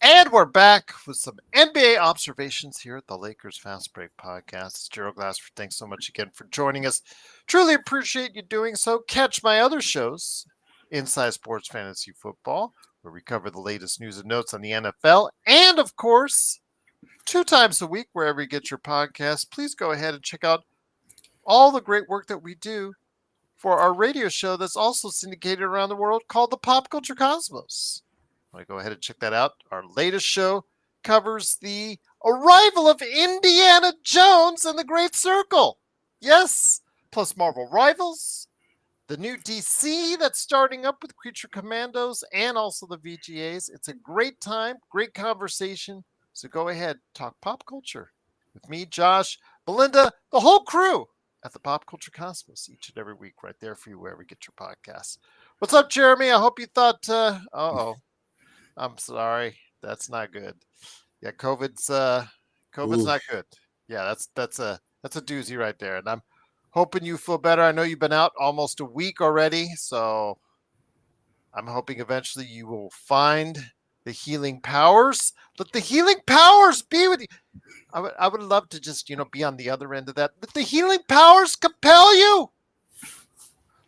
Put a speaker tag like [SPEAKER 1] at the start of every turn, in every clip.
[SPEAKER 1] And we're back with some NBA observations here at the Lakers Fast Break Podcast. It's Gerald Glassford. Thanks so much again for joining us. Truly appreciate you doing so. Catch my other shows, Inside Sports Fantasy Football, where we cover the latest news and notes on the NFL. And of course, 2 times a week, wherever you get your podcast, please go ahead and check out all the great work that we do for our radio show that's also syndicated around the world called the Pop Culture Cosmos. I want to go ahead and check that out. Our latest show covers the arrival of Indiana Jones and the Great Circle. Yes, plus Marvel Rivals, the new DC that's starting up with Creature Commandos, and also the VGAs. It's a great time, great conversation. So go ahead, talk pop culture with me, Josh, Belinda, the whole crew at the Pop Culture Cosmos each and every week, right there for you wherever you get your podcasts. What's up, Jeremy? I hope you thought, I'm sorry. That's not good. Yeah, COVID's
[SPEAKER 2] Ooh,
[SPEAKER 1] not good. Yeah, that's a doozy right there. And I'm hoping you feel better. I know you've been out almost a week already, so I'm hoping eventually you will find the healing powers. Let the healing powers be with you. I would love to just, be on the other end of that. Let the healing powers compel you.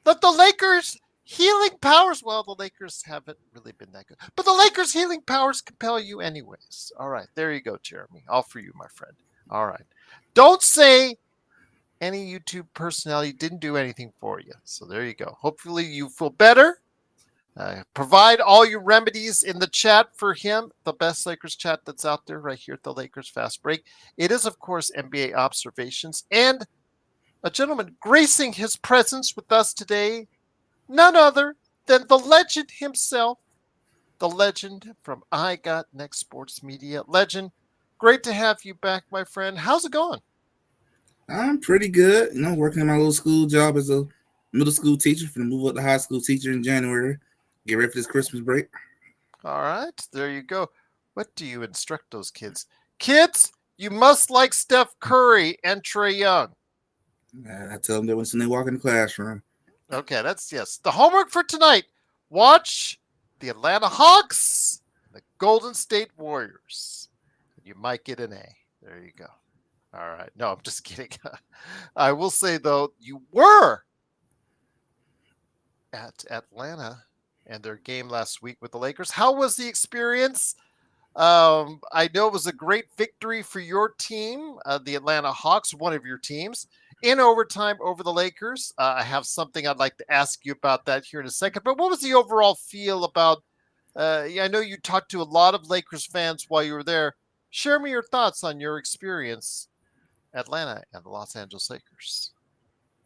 [SPEAKER 1] Let the Lakers healing powers. Well, the Lakers haven't really been that good. But the Lakers healing powers compel you anyways. All right. There you go, Jeremy. All for you, my friend. All right. Don't say any YouTube personality didn't do anything for you. So there you go. Hopefully you feel better. Provide all your remedies in the chat for him, the best Lakers chat that's out there right here at the Lakers Fast Break. It is, of course, NBA observations and a gentleman gracing his presence with us today, none other than the legend himself, the legend from I Got Next Sports Media. Legend, great to have you back, my friend. How's it going?
[SPEAKER 2] I'm pretty good. Working in my little school job as a middle school teacher. For the move up to high school teacher in January. Get ready for this Christmas break.
[SPEAKER 1] All right, there you go. What do you instruct those kids? Kids, you must like Steph Curry and Trey Young.
[SPEAKER 2] I tell them that when they walk in the classroom.
[SPEAKER 1] Okay, that's yes. The homework for tonight: watch the Atlanta Hawks, the Golden State Warriors. You might get an A. There you go. All right. No, I'm just kidding. I will say though, you were at Atlanta and their game last week with the Lakers. How was the experience? I know it was a great victory for your team, the Atlanta Hawks, one of your teams, in overtime over the Lakers. I have something I'd like to ask you about that here in a second. But what was the overall feel about? I know you talked to a lot of Lakers fans while you were there. Share me your thoughts on your experience, Atlanta and the Los Angeles Lakers.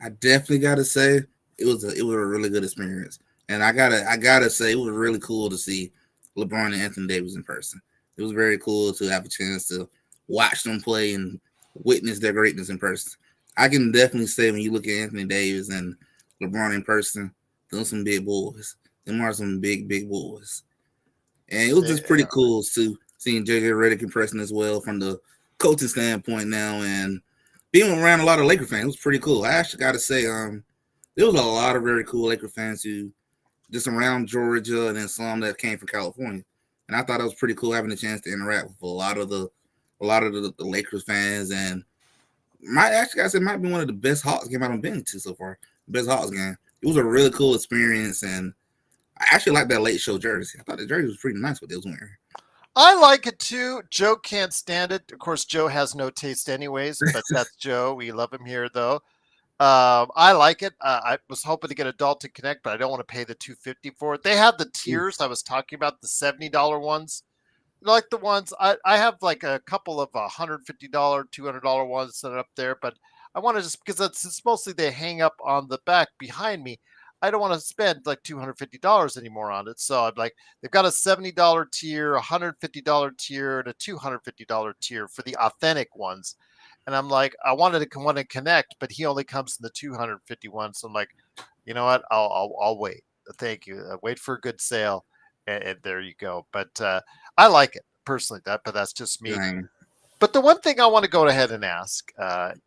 [SPEAKER 2] I definitely gotta say it was a really good experience. And I gotta say it was really cool to see LeBron and Anthony Davis in person. It was very cool to have a chance to watch them play and witness their greatness in person. I can definitely say when you look at Anthony Davis and LeBron in person, those are some big boys. Them are some big boys. And it was just
[SPEAKER 1] They
[SPEAKER 2] pretty
[SPEAKER 1] are.
[SPEAKER 2] cool too, seeing JJ Redick in person as well from the coaching standpoint now, and being around a lot of Laker fans. It was pretty cool. I actually got to say, there was a lot of very cool Laker fans who just around Georgia, and then some that came from California. And I thought it was pretty cool having a chance to interact with a lot of the Lakers fans, and my actually I said it might be one of the best Hawks game I've been to so far. Best Hawks game. It was a really cool experience, and I actually like that late show jersey. I thought the jersey was pretty nice what they was wearing.
[SPEAKER 1] I like it too. Joe can't stand it. Of course, Joe has no taste anyways, but that's Joe. We love him here though. I like it. I was hoping to get Adult to Connect, but I don't want to pay the 250 for it. They have the tiers I was talking about, the $70 ones. Like the ones I have like a couple of $150, $200 ones set up there, but I want to just because it's mostly they hang up on the back behind me. I don't want to spend like $250 anymore on it. So I'm like, they've got a $70 tier, a $150 tier, and a $250 tier for the authentic ones. And I'm like, I wanted to want to connect, but he only comes in the 251. So I'm like, you know what? I'll wait. Thank you. Wait for a good sale, and there you go. But I like it personally. But that's just me.
[SPEAKER 2] Dang.
[SPEAKER 1] But the one thing I want to go ahead and ask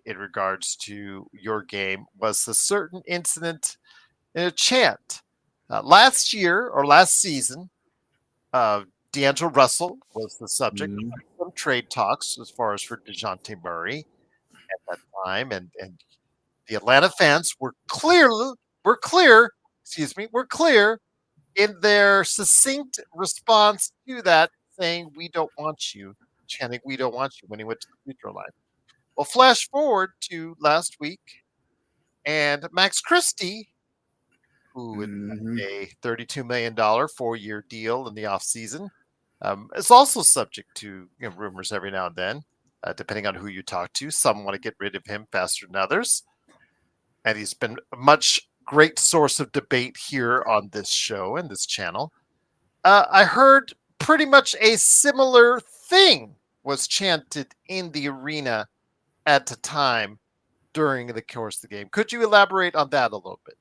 [SPEAKER 1] in regards to your game was a certain incident in a chant last year or last season. D'Angelo Russell was the subject
[SPEAKER 2] Mhm.
[SPEAKER 1] of some trade talks as far as for DeJounte Murray at that time, and the Atlanta fans were clear, excuse me, were clear in their succinct response to that, saying, "We don't want you," chanting, "We don't want you," when he went to the free throw line. Well, flash forward to last week, and Max Christie, who had
[SPEAKER 2] Mhm.
[SPEAKER 1] a $32 million 4-year deal in the offseason, is also subject to rumors every now and then, depending on who you talk to. Some want to get rid of him faster than others. And he's been a much great source of debate here on this show and this channel. I heard pretty much a similar thing was chanted in the arena at the time during the course of the game. Could you elaborate on that a little bit?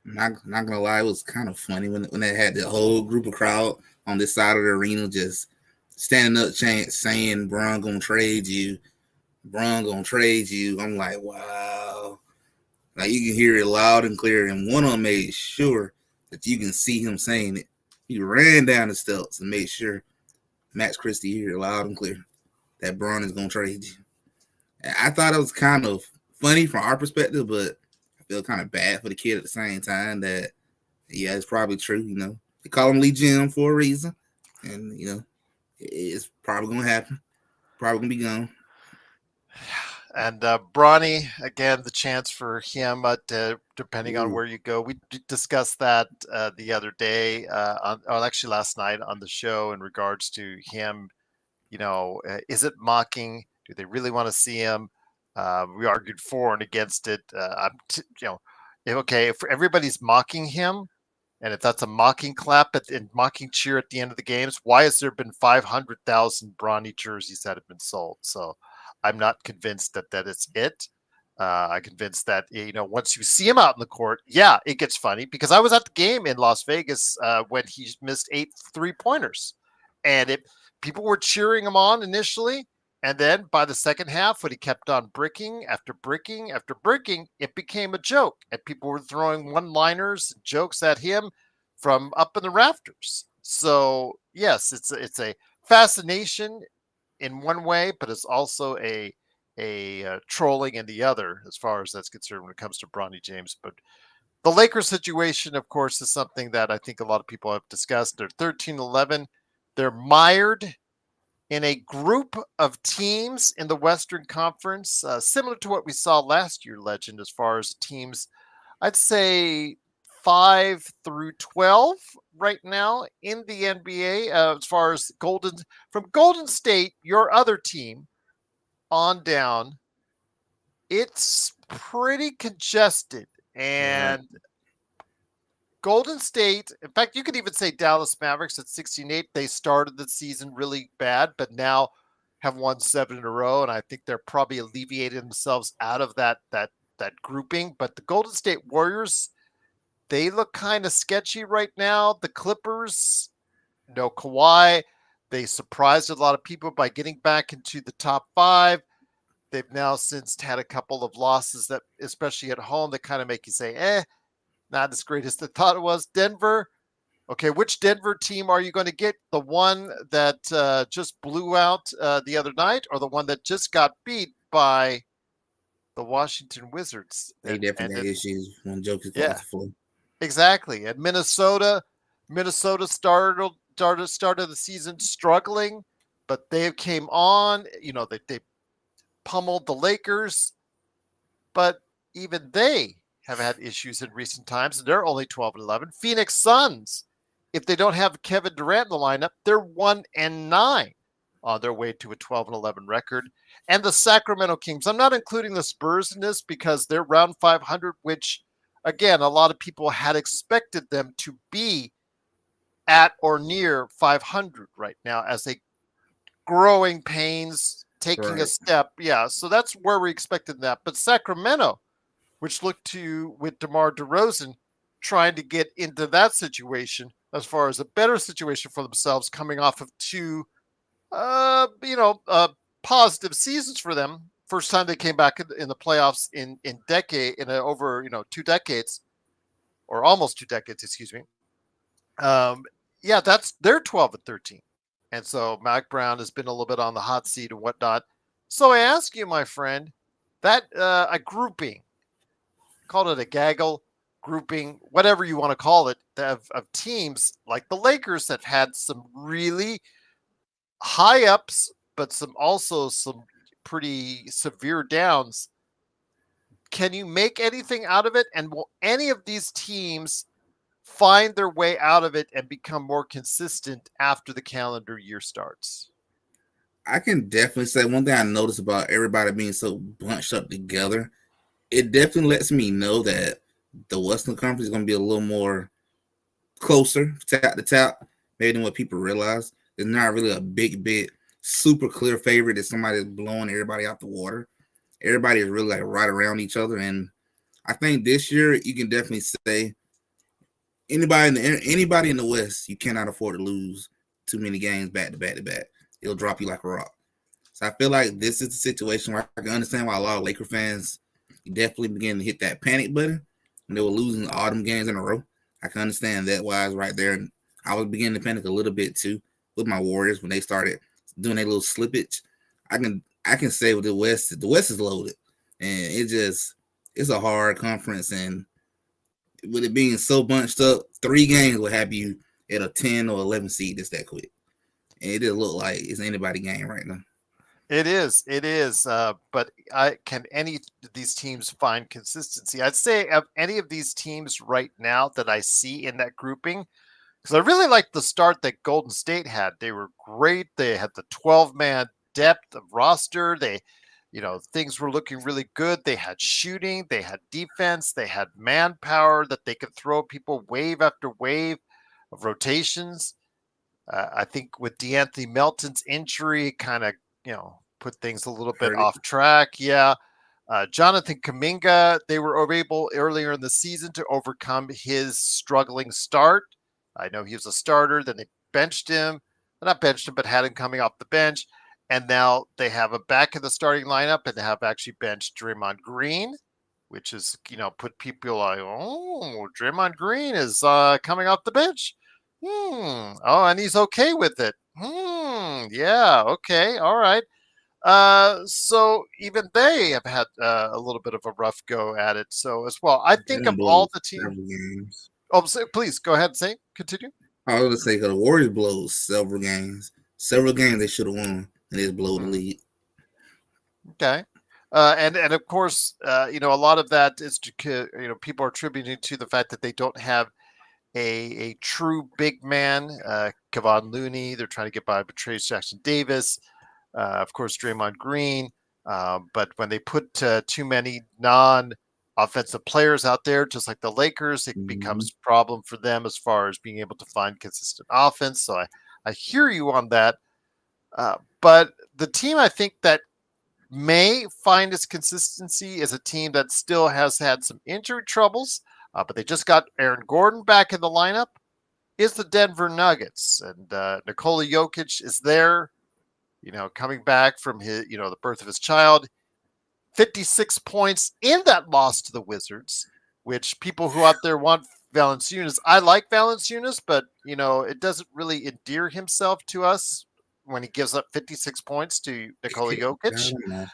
[SPEAKER 2] Not gonna lie, it was kind of funny when they had the whole group of crowd on this side of the arena just standing up, saying, "Bron gonna trade you, Bron gonna trade you." I'm like, wow. Like you can hear it loud and clear, and one of them made sure that you can see him saying it. He ran down the steps and made sure Max Christie hear it loud and clear that Bron is gonna trade you. And I thought it was kind of funny from our perspective, but I feel kind of bad for the kid at the same time. That yeah, it's probably true. They call him Lee Jim for a reason, and it's probably gonna happen. Probably gonna be gone.
[SPEAKER 1] And Bronny, again, the chance for him, depending on
[SPEAKER 2] Ooh,
[SPEAKER 1] where you go. We discussed that the other day, actually last night on the show in regards to him. Is it mocking? Do they really want to see him? We argued for and against it. Okay, if everybody's mocking him, and if that's a mocking clap and mocking cheer at the end of the games, why has there been 500,000 Bronny jerseys that have been sold? So I'm not convinced that is it. I'm convinced that once you see him out in the court, yeah, it gets funny because I was at the game in Las Vegas when he missed 8 3-pointers, and it people were cheering him on initially, and then by the second half, when he kept on bricking after bricking after bricking, it became a joke, and people were throwing one-liners, jokes at him from up in the rafters. So yes, it's a fascination in one way, but it's also a trolling in the other as far as that's concerned when it comes to Bronny James. But the Lakers situation, of course, is something that I think a lot of people have discussed. They're 13-11. They're mired in a group of teams in the Western Conference, similar to what we saw last year, Legend, as far as teams, I'd say 5 through 12 right now in the NBA, as far as from Golden State, your other team, on down. It's pretty congested.
[SPEAKER 2] right.
[SPEAKER 1] And Golden State, in fact, you could even say Dallas Mavericks at 16-8. They started the season really bad, but now have won 7 in a row, and I think they're probably alleviating themselves out of that grouping. But the Golden State Warriors, they look kind of sketchy right now. The Clippers, no Kawhi. They surprised a lot of people by getting back into the top 5. They've now since had a couple of losses that, especially at home, that kind of make you say, not as great as they thought it was. Denver. Okay, which Denver team are you going to get? The one that just blew out the other night, or the one that just got beat by the Washington Wizards
[SPEAKER 2] They
[SPEAKER 1] and
[SPEAKER 2] definitely got
[SPEAKER 1] ended?
[SPEAKER 2] issues when Jokic got
[SPEAKER 1] Yeah,
[SPEAKER 2] off the floor.
[SPEAKER 1] exactly. And Minnesota started the season struggling, but they came on. They pummeled the Lakers, but even they have had issues in recent times, and they're only 12-11. Phoenix Suns, if they don't have Kevin Durant in the lineup, they're 1-9 on their way to a 12-11 record. And the Sacramento Kings, I'm not including the Spurs in this because they're round 500, which, again, a lot of people had expected them to be at or near 500 right now as they growing pains, taking a
[SPEAKER 2] Right.
[SPEAKER 1] step. Yeah, so that's where we expected that. But Sacramento, which looked to with DeMar DeRozan trying to get into that situation as far as a better situation for themselves, coming off of 2, positive seasons for them. First time they came back in the playoffs in over 2 decades or almost 2 decades, excuse me. Um, yeah, they're 12-13, and so Mac Brown has been a little bit on the hot seat and whatnot. So I ask you, my friend, that a grouping, call it a gaggle grouping, whatever you want to call it, of teams like the Lakers have had some really high ups, but some pretty severe downs. Can you make anything out of it? And will any of these teams find their way out of it and become more consistent after the calendar year starts?
[SPEAKER 2] I can definitely say one thing I noticed about everybody being so bunched up together. It definitely lets me know that the Western Conference is going to be a little more closer, tap to tap, maybe than what people realize. There's not really a big, super clear favorite that somebody's blowing everybody out the water. Everybody is really like right around each other, and I think this year you can definitely say anybody in the West, you cannot afford to lose too many games back to back to back. It'll drop you like a rock. So I feel like this is a situation where I can understand why a lot of Laker fans definitely begin to hit that panic button when they were losing all them games in a row. I can understand that why it's right there. And I was beginning to panic a little bit too with my Warriors when they started doing their little slippage. I can say with the West is loaded. And it's a hard conference, and with it being so bunched up, 3 games will have you at a 10 or 11 seed just that quick. And it just look like it's anybody game right now.
[SPEAKER 1] It is. It is. But can any of these teams find consistency? I'd say of any of these teams right now that I see in that grouping, because I really like the start that Golden State had. They were great. They had the 12-man depth of roster. Things were looking really good. They had shooting, they had defense, they had manpower that they could throw people wave after wave of rotations. I think with De'Anthony Melton's injury, kind of put things a little bit
[SPEAKER 2] Heard it.
[SPEAKER 1] off track. Yeah, Jonathan Kaminga, they were able earlier in the season to overcome his struggling start. I know he was a starter, then they benched him. Not benched him, but had him coming off the bench. And now they have him back in the starting lineup and they have actually benched Draymond Green, which is, put people like, oh, Draymond Green is coming off the bench. Oh, and he's okay with it. Yeah, okay, all right. So even they have had a little bit of a rough go at it. So as well, I think
[SPEAKER 2] Them
[SPEAKER 1] of all
[SPEAKER 2] blows
[SPEAKER 1] the teams.
[SPEAKER 2] several games.
[SPEAKER 1] Oh, please go ahead and say. Continue.
[SPEAKER 2] I was gonna say because the Warriors blows several games. Several games they should have won, and they just blow the
[SPEAKER 1] Hmm.
[SPEAKER 2] lead.
[SPEAKER 1] Okay. And of course, a lot of that is people are attributing to the fact that they don't have a true big man, Kevon Looney. They're trying to get by Patrice Jackson Davis. Of course, Draymond Green. But when they put too many non-offensive players out there, just like the Lakers, it
[SPEAKER 2] Mm-hmm.
[SPEAKER 1] becomes a problem for them as far as being able to find consistent offense. So I hear you on that. But the team I think that may find its consistency is a team that still has had some injury troubles, but they just got Aaron Gordon back in the lineup, is the Denver Nuggets. And Nikola Jokic is there, coming back from the birth of his child. 56 points in that loss to the Wizards, which people who out there want Valanciunas, I like Valanciunas, but it doesn't really endear himself to us when he gives up 56 points to Nikola
[SPEAKER 2] I
[SPEAKER 1] Jokic.
[SPEAKER 2] don't know.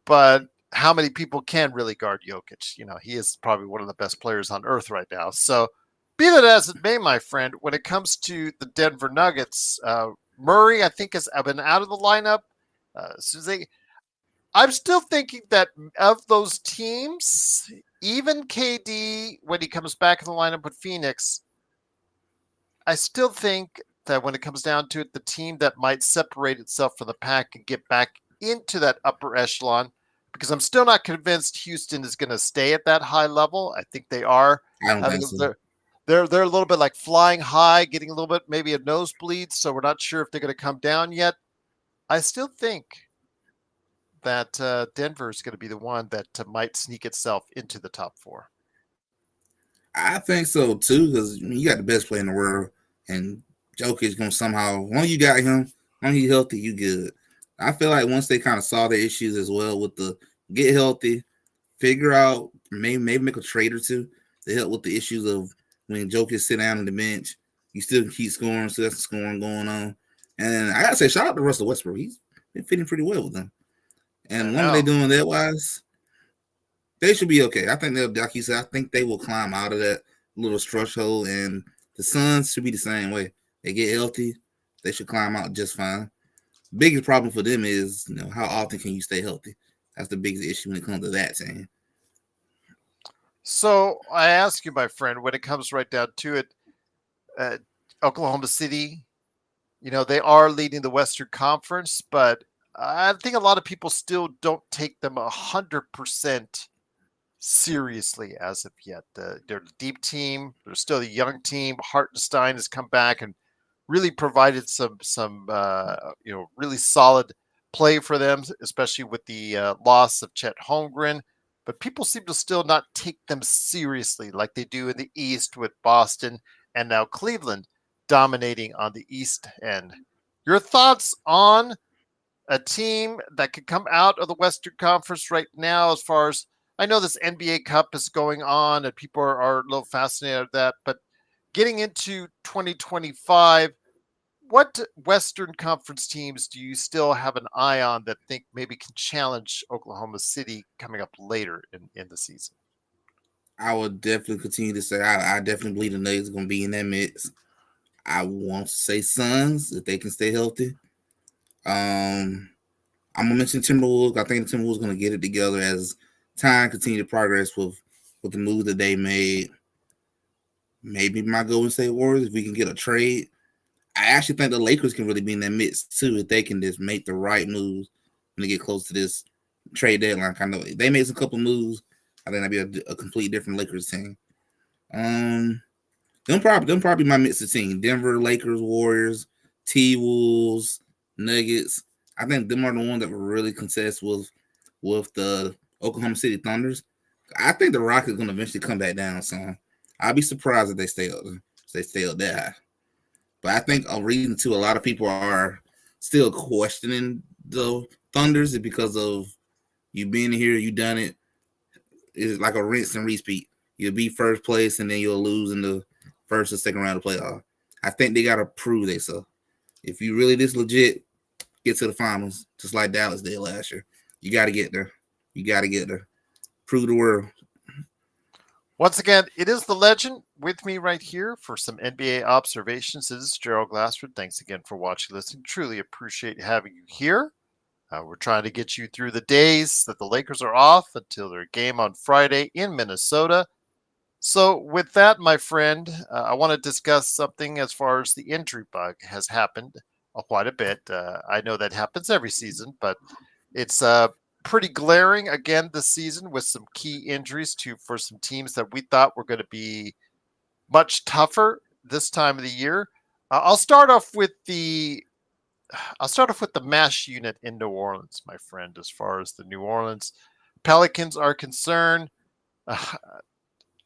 [SPEAKER 1] But how many people can really guard Jokic? He is probably one of the best players on earth right now. So, be that as it may, my friend, when it comes to the Denver Nuggets, Murray, I think, has been out of the lineup. So I'm still thinking that of those teams, even KD, when he comes back in the lineup with Phoenix, I still think that when it comes down to it, the team that might separate itself from the pack and get back into that upper echelon, because I'm still not convinced Houston is going to stay at that high level. I think they are
[SPEAKER 2] I don't
[SPEAKER 1] having
[SPEAKER 2] think so.
[SPEAKER 1] they're a little bit like flying high, getting a little bit maybe a nosebleed. So we're not sure if they're going to come down yet. I still think that Denver is going to be the one that might sneak itself into the top four.
[SPEAKER 2] I think so too because you got the best player in the world, and Jokic gonna somehow. Once you got him, when he's healthy, you good. I feel like once they kind of saw the issues as well with the get healthy, figure out maybe make a trade or two to help with the issues of when Jokic sit down on the bench. You still can keep scoring, so that's the scoring going on. And I gotta say, shout out to Russell Westbrook. He's been fitting pretty well with them. And
[SPEAKER 1] I
[SPEAKER 2] as long as they're
[SPEAKER 1] know.
[SPEAKER 2] doing that wise, they should be okay. I think they'll, like you said, I think they will climb out of that little structure hole, and the Suns should be the same way. They get healthy, they should climb out just fine. Biggest problem for them is, how often can you stay healthy? That's the biggest issue when it comes to that team.
[SPEAKER 1] So I ask you, my friend, when it comes right down to it, uh, Oklahoma City, they are leading the Western Conference, but I think a lot of people still don't take them 100% seriously as of yet. They're a deep team. They're still a young team. Hartenstein has come back and really provided some really solid play for them, especially with the loss of Chet Holmgren. But people seem to still not take them seriously like they do in the East with Boston and now Cleveland dominating on the East end. Your thoughts on a team that could come out of the Western Conference right now, as far as I know, this NBA Cup is going on and people are a little fascinated with that. But getting into 2025, what Western Conference teams do you still have an eye on that think maybe can challenge Oklahoma City coming up later in the season?
[SPEAKER 2] I would definitely continue to say I definitely believe the Nuggets are going to be in that mix. I want to say Suns if they can stay healthy. I'm gonna mention Timberwolves. I think the Timberwolves going to get it together as time continue to progress with the moves that they made. Maybe my Golden State Warriors if we can get a trade. I actually think the Lakers can really be in that mix too if they can just make the right moves when they get close to this trade deadline. Kind of, they made some couple moves. I think that'd be a complete different Lakers team. Um, them probably my mix of team: Denver, Lakers, Warriors, T Wolves, Nuggets. I think them are the ones that will really contest with the Oklahoma City Thunders. I think the Rockets going to eventually come back down. So I'll be surprised if they stay up. If they stay up that high. But I think a reason too, a lot of people are still questioning the Thunders is because of you being here, you done it. It's like a rinse and repeat. You'll be first place and then you'll lose in the first or second round of playoff. I think they gotta prove themselves. If you really this legit, get to the finals, just like Dallas did last year. You gotta get there. You gotta get there. Prove the world.
[SPEAKER 1] Once again, it is the legend with me right here for some NBA observations. This is Gerald Glassford. Thanks again for watching, listening. Truly appreciate having you here. We're trying to get you through the days that the Lakers are off until their game on Friday in Minnesota. So, with that, my friend, I want to discuss something as far as the injury bug has happened quite a bit. I know that happens every season, but it's pretty glaring again this season with some key injuries for some teams that we thought were going to be much tougher this time of the year. I'll start off with the mash unit in New Orleans, my friend. As far as the New Orleans Pelicans are concerned, uh,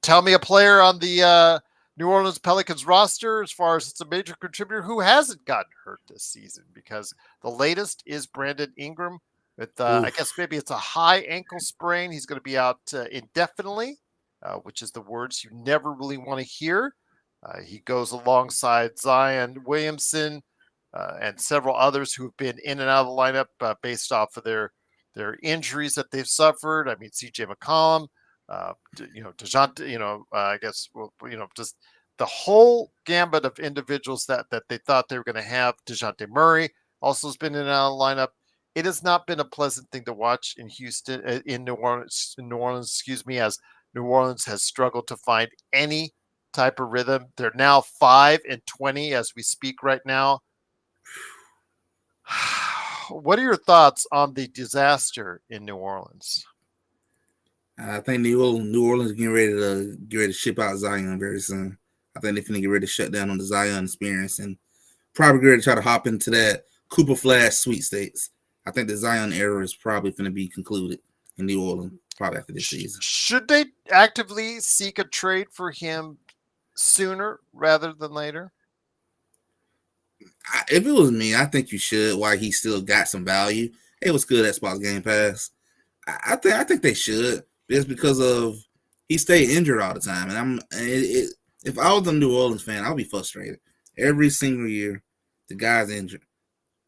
[SPEAKER 1] tell me a player on the New Orleans Pelicans roster, as far as it's a major contributor, who hasn't gotten hurt this season, because the latest is Brandon Ingram with, I guess maybe it's a high ankle sprain. He's going to be out indefinitely, which is the words you never really want to hear. He goes alongside Zion Williamson and several others who have been in and out of the lineup based off of their injuries that they've suffered. I mean, C.J. McCollum, DeJounte, I guess, just the whole gambit of individuals that they thought they were going to have. DeJounte Murray also has been in and out of the lineup. It has not been a pleasant thing to watch in Houston, in New Orleans, excuse me, as New Orleans has struggled to find any type of rhythm. They're now 5-20 as we speak right now. What are your thoughts on the disaster in New Orleans?
[SPEAKER 2] I think New Orleans getting ready to ship out Zion very soon. I think they're going to get ready to shut down on the Zion experience and probably going to try to hop into that Cooper Flash sweepstakes. I think the Zion era is probably going to be concluded in New Orleans probably after this season.
[SPEAKER 1] Should they actively seek a trade for him sooner rather than later?
[SPEAKER 2] If it was me, I think you should. While he still got some value, it was good at Xbox Game Pass. I think they should, just because of he stayed injured all the time, and if I was a New Orleans fan, I'll be frustrated. Every single year, the guy's injured.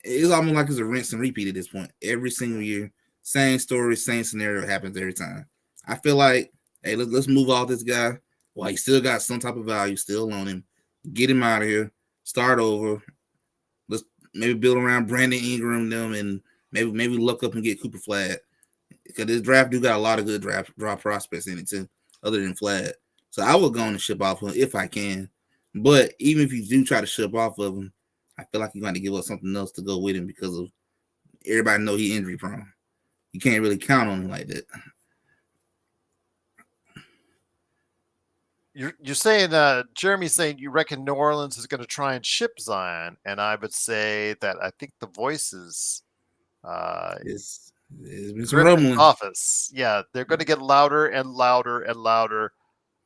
[SPEAKER 2] It's almost like it's a rinse and repeat at this point. Every single year, same story, same scenario happens every time. I feel like, hey, let's move off this guy while he still got some type of value still on him. Get him out of here. Start over. Let's maybe build around Brandon Ingram them and maybe look up and get Cooper Flag because this draft do got a lot of good draft prospects in it too, other than Flag. So I would go on and ship off him if I can. But even if you do try to ship off of him, I feel like you're going to give up something else to go with him because of everybody know he injury prone. You can't really count on him like that.
[SPEAKER 1] You're saying Jeremy's saying you reckon New Orleans is going to try and ship Zion, and I would say that I think the voices
[SPEAKER 2] It's been some
[SPEAKER 1] Griffin's
[SPEAKER 2] rumbling.
[SPEAKER 1] office, yeah, they're going to get louder and louder and louder.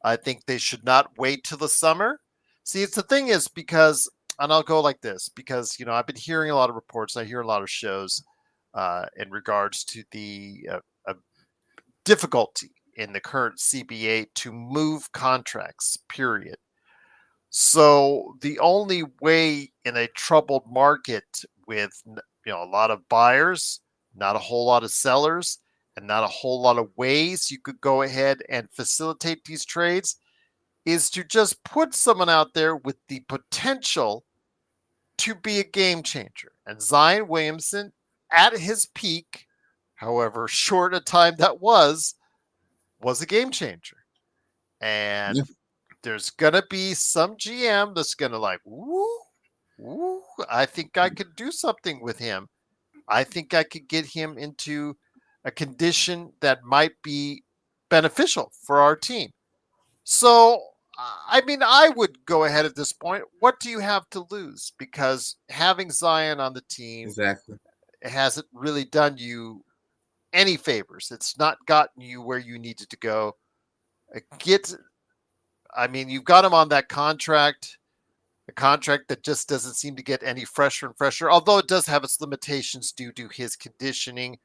[SPEAKER 1] I think they should not wait till the summer. See, it's the thing is because, and I'll go like this because I've been hearing a lot of reports. I hear a lot of shows in regards to the difficulty in the current CBA to move contracts. Period. So the only way in a troubled market with a lot of buyers, not a whole lot of sellers, and not a whole lot of ways you could go ahead and facilitate these trades is to just put someone out there with the potential to be a game changer. And Zion Williamson, at his peak, however short a time that was a game changer. And
[SPEAKER 2] Yeah,
[SPEAKER 1] there's going to be some GM that's going to like, ooh, I think I could do something with him. I think I could get him into a condition that might be beneficial for our team. So, I mean, I would go ahead at this point. What do you have to lose? Because having Zion on the team
[SPEAKER 2] exactly.
[SPEAKER 1] hasn't really done you any favors. It's not gotten you where you needed to go. Get, I mean, you've got him on that contract, a contract that just doesn't seem to get any fresher and fresher, although it does have its limitations due to his conditioning,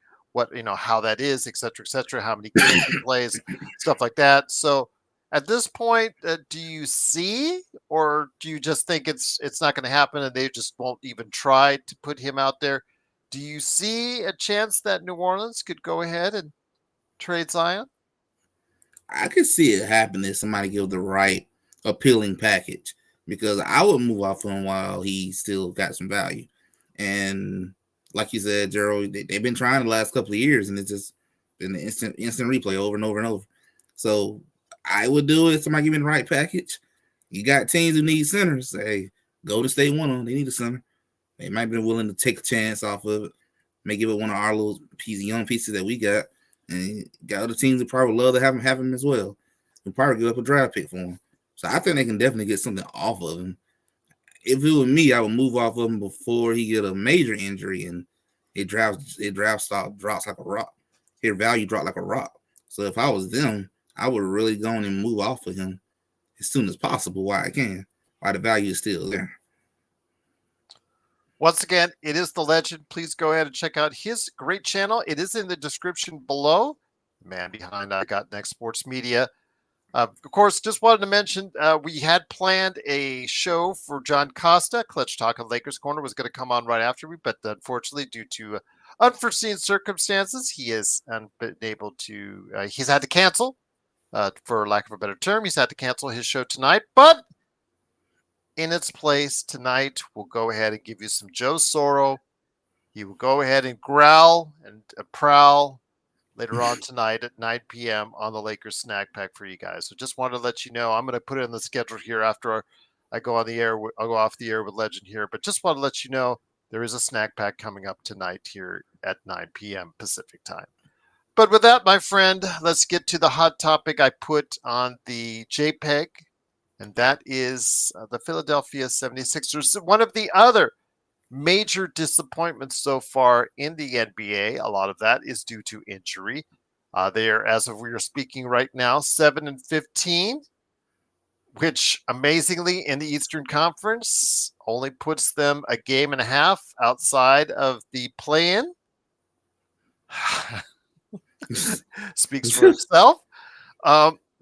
[SPEAKER 1] how that is, et cetera, how many games he plays, stuff like that. So at this point, do you see, or do you just think it's not going to happen and they just won't even try to put him out there? Do you see a chance that New Orleans could go ahead and trade Zion?
[SPEAKER 2] I could see it happen if somebody give the right appealing package because I would move off him while he still got some value. And like you said, Gerald, they've been trying the last couple of years, and it's just been the instant replay over and over and over. So I would do it if somebody give me the right package. You got teams who need centers. Say, Golden State want them. They need a center. They might be willing to take a chance off of it. May give it one of our little young pieces that we got. And got other teams that probably love to have him as well. We'll probably give up a draft pick for him. So I think they can definitely get something off of him. If it was me, I would move off of him before he get a major injury and it draft stock drops like a rock. His value dropped like a rock. So if I was them, I would really go on and move off of him as soon as possible while I can, while the value is still there.
[SPEAKER 1] Once again, it is the legend. Please go ahead and check out his great channel. It is in the description below. Man behind I Got Next Sports Media. Of course, just wanted to mention we had planned a show for John Costa. Clutch Talk of Lakers Corner was going to come on right after me, but unfortunately, due to unforeseen circumstances, he has been able to. He's had to cancel, for lack of a better term. He's had to cancel his show tonight, but in its place tonight, we'll go ahead and give you some Joe Soro. He will go ahead and growl and prowl later on tonight at 9 p.m. on the Lakers Snack Pack for you guys. So just wanted to let you know, I'm going to put it in the schedule here after I go on the air. I'll go off the air with Legend here, but just want to let you know there is a snack pack coming up tonight here at 9 p.m. Pacific time. But with that, my friend, let's get to the hot topic I put on the JPEG, and that is the Philadelphia 76ers. One of the other major disappointments so far in the NBA. A lot of that is due to injury. They are, as of we are speaking right now, 7-15, which amazingly in the Eastern Conference only puts them a game and a half outside of the play-in. Speaks for itself.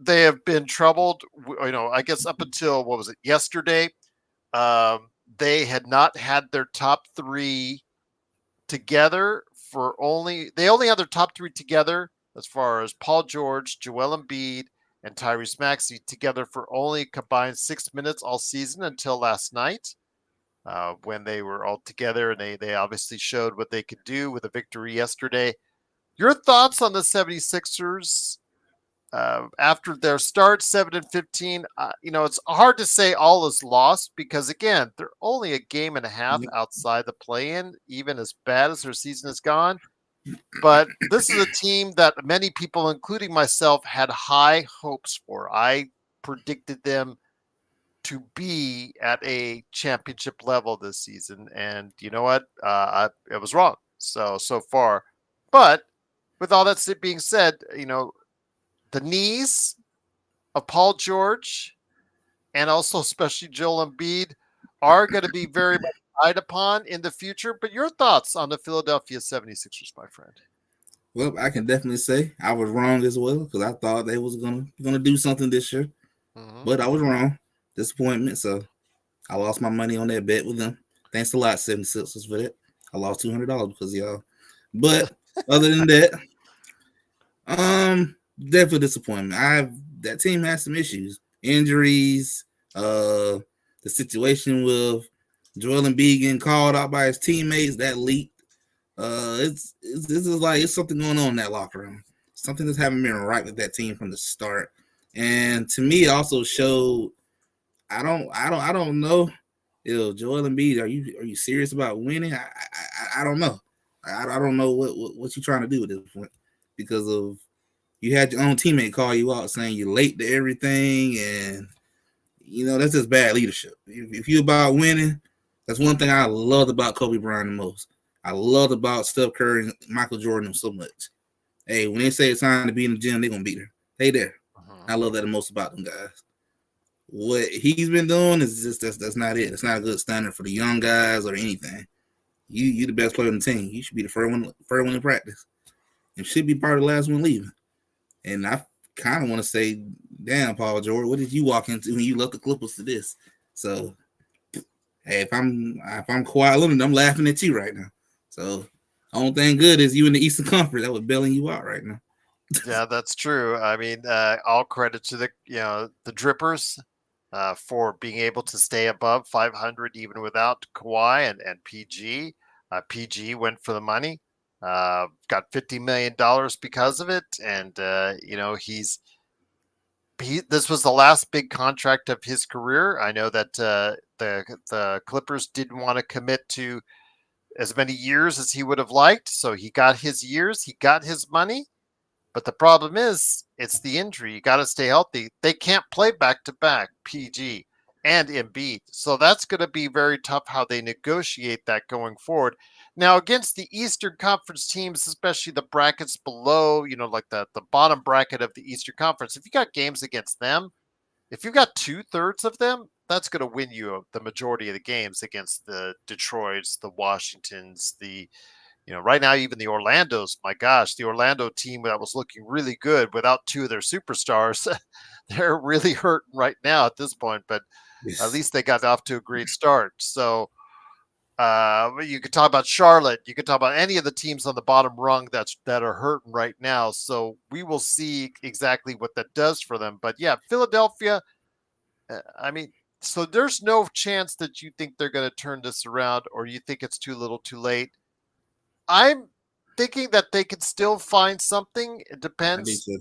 [SPEAKER 1] They have been troubled, I guess up until, what was it, yesterday? they had not had their top three together they only had their top three together as far as Paul George, Joel Embiid, and Tyrese Maxey together for only combined 6 minutes all season until last night, when they were all together and they obviously showed what they could do with a victory yesterday. Your thoughts on the 76ers after their start 7-15? It's hard to say all is lost because again, they're only a game and a half outside the play-in, even as bad as their season has gone. But this is a team that many people, including myself, had high hopes for. I predicted them to be at a championship level this season, and you know what? I was wrong. So far, but with all that being said, the knees of Paul George and also especially Joel Embiid are going to be very much relied upon in the future. But your thoughts on the Philadelphia 76ers, my friend?
[SPEAKER 2] Well, I can definitely say I was wrong as well because I thought they was gonna do something this year,
[SPEAKER 1] Mm-hmm.
[SPEAKER 2] but I was wrong. Disappointment. So I lost my money on that bet with them. Thanks a lot, 76ers, for that. I lost $200 because of y'all. But other than that, definitely disappointment. That team has some issues, injuries, the situation with Joel Embiid getting called out by his teammates that leaked. It's something going on in that locker room. Something that's haven't been right with that team from the start. And to me, it also showed. I don't know. Joel Embiid, are you serious about winning? I don't know. I don't know what you're trying to do at this point because of you had your own teammate call you out saying you're late to everything, and that's just bad leadership. If you're about winning, that's one thing I loved about Kobe Bryant the most. I loved about Steph Curry and Michael Jordan so much. Hey, when they say it's time to be in the gym, they're gonna be there. They there.
[SPEAKER 1] Uh-huh.
[SPEAKER 2] I love that the most about them guys. What he's been doing is just that's not it. It's not a good standard for the young guys or anything. You the best player on the team. You should be the first one in practice. And should be part of the last one leaving. And I kind of want to say, damn, Paul George, what did you walk into when you left the Clippers to this? So, hey, if I'm Kawhi Leonard, I'm laughing at you right now. So, only thing good is you in the Eastern Conference. That was bailing you out right now.
[SPEAKER 1] Yeah, that's true. I mean, all credit to the Drippers for being able to stay above 500 even without Kawhi and PG. PG went for the money, got $50 million because of it, and this was the last big contract of his career. I know that the Clippers didn't want to commit to as many years as he would have liked, so he got his years, he got his money. But the problem is, it's the injury. You got to stay healthy. They can't play back to back, PG and Embiid. So that's going to be very tough how they negotiate that going forward. Now, against the Eastern Conference teams, especially the brackets below, like the bottom bracket of the Eastern Conference, if you got games against them, if you've got 2/3 of them, that's going to win you the majority of the games against the Detroits, the Washingtons, right now, even the Orlandos, my gosh, the Orlando team that was looking really good without two of their superstars, they're really hurting right now at this point, but at
[SPEAKER 2] Yes.
[SPEAKER 1] least they got off to a great start. So you could talk about Charlotte. You could talk about any of the teams on the bottom rung that are hurting right now. So we will see exactly what that does for them. But yeah, Philadelphia, I mean, so there's no chance that you think they're going to turn this around or you think it's too little too late. I'm thinking that they can still find something. It
[SPEAKER 2] I do
[SPEAKER 1] depends,
[SPEAKER 2] too.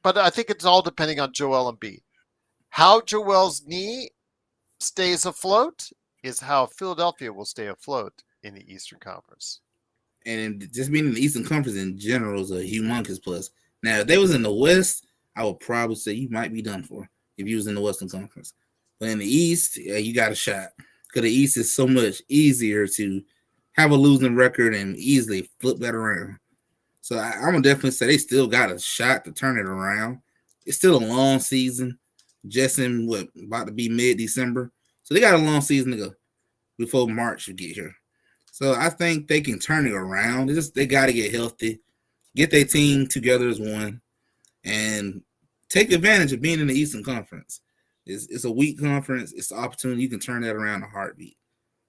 [SPEAKER 1] but I think it's all depending on Joel Embiid. How Joel's knee stays afloat is how Philadelphia will stay afloat in the Eastern Conference.
[SPEAKER 2] And just being in the Eastern Conference in general is a humongous plus. Now, if they was in the West, I would probably say you might be done for if you was in the Western Conference. But in the East, yeah, you got a shot because the East is so much easier to have a losing record and easily flip that around. So I'm gonna definitely say they still got a shot to turn it around. It's still a long season, just in what about to be mid-December, so they got a long season to go before March will get here. So I think they can turn it around. They got to get healthy, get their team together as one, and take advantage of being in the Eastern Conference. It's a weak conference. It's an opportunity. You can turn that around in a heartbeat.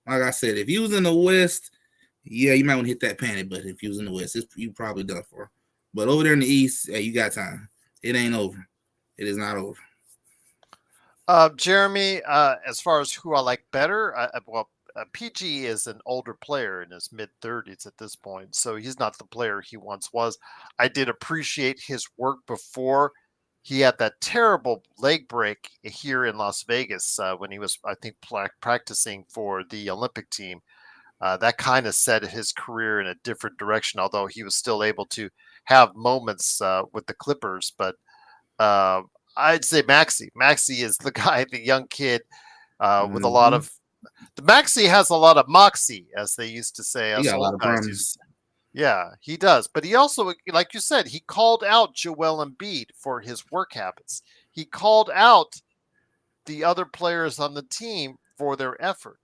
[SPEAKER 2] Like I said, if you was in the West, yeah, you might want to hit that panic button. If you was in the West, you probably done for. But over there in the East, hey, you got time. It ain't over. It is not over.
[SPEAKER 1] Jeremy, as far as who I like better, PG is an older player in his mid 30s at this point, so he's not the player he once was. I did appreciate his work before he had that terrible leg break here in Las Vegas when he was, I think, practicing for the Olympic team. That kind of set his career in a different direction, although he was still able to have moments with the Clippers. But uh, I'd say Maxi. Maxi is the guy, the young kid with a lot
[SPEAKER 2] Mm-hmm.
[SPEAKER 1] of. The Maxi has a lot of moxie, as they used to say,
[SPEAKER 2] He
[SPEAKER 1] us
[SPEAKER 2] got a lot
[SPEAKER 1] old
[SPEAKER 2] of
[SPEAKER 1] guys used to
[SPEAKER 2] promise.
[SPEAKER 1] say. Yeah, he does. But he also, like you said, he called out Joel Embiid for his work habits. He called out the other players on the team for their effort.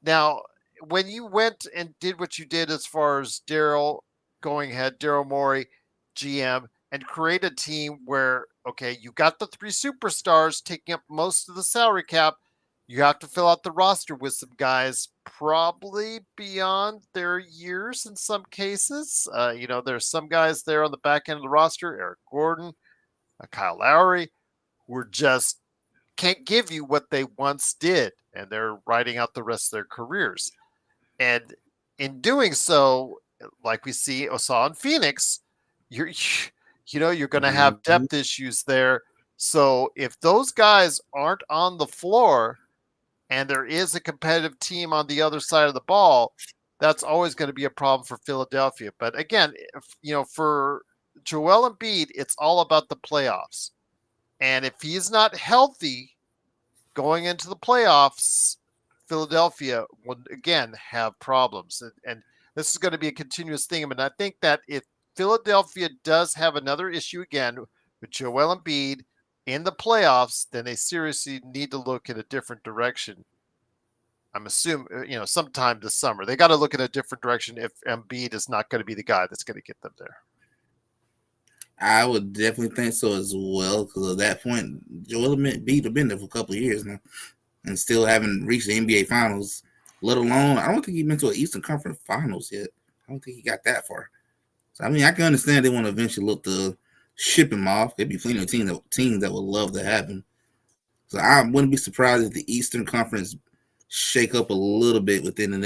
[SPEAKER 1] Now, when you went and did what you did as far as Daryl going ahead, Daryl Morey, GM, and create a team where, okay, you got the three superstars taking up most of the salary cap. You have to fill out the roster with some guys probably beyond their years in some cases. There's some guys there on the back end of the roster, Eric Gordon, Kyle Lowry, who are just can't give you what they once did, and they're writing out the rest of their careers. And in doing so, like we saw in Phoenix, you're you're going to have
[SPEAKER 2] Mm-hmm.
[SPEAKER 1] depth issues there. So if those guys aren't on the floor and there is a competitive team on the other side of the ball, that's always going to be a problem for Philadelphia. But again, for Joel Embiid, it's all about the playoffs. And if he's not healthy going into the playoffs, Philadelphia would again have problems. And this is going to be a continuous theme. And I think that if Philadelphia does have another issue again with Joel Embiid in the playoffs, then they seriously need to look in a different direction. I'm assuming, sometime this summer. They got to look in a different direction if Embiid is not going to be the guy that's going to get them there.
[SPEAKER 2] I would definitely think so as well, because at that point, Joel Embiid have been there for a couple of years now, and still haven't reached the NBA Finals. Let alone, I don't think he's been to an Eastern Conference Finals yet. I don't think he got that far. So I mean, I can understand they want to eventually look to ship him off. There'd be plenty of teams that would love to have him. So I wouldn't be surprised if the Eastern Conference shake up a little bit within the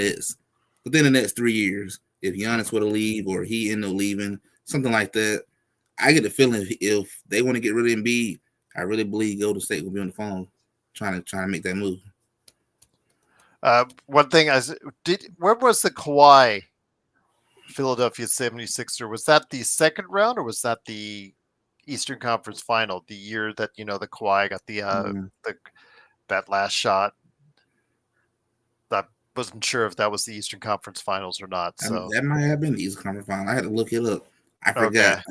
[SPEAKER 2] next 3 years. If Giannis were to leave or he end up leaving, something like that. I get the feeling if they want to get rid of Embiid, I really believe Golden State will be on the phone trying to make that move.
[SPEAKER 1] One thing where was the Kawhi Philadelphia 76er? Was that the second round or was that the Eastern Conference Final? The year that the Kawhi got
[SPEAKER 2] Mm.
[SPEAKER 1] the that last shot. I wasn't sure if that was the Eastern Conference Finals or not.
[SPEAKER 2] I mean,
[SPEAKER 1] So
[SPEAKER 2] that might have been the Eastern Conference Final. I had to look it up. I forgot.
[SPEAKER 1] okay.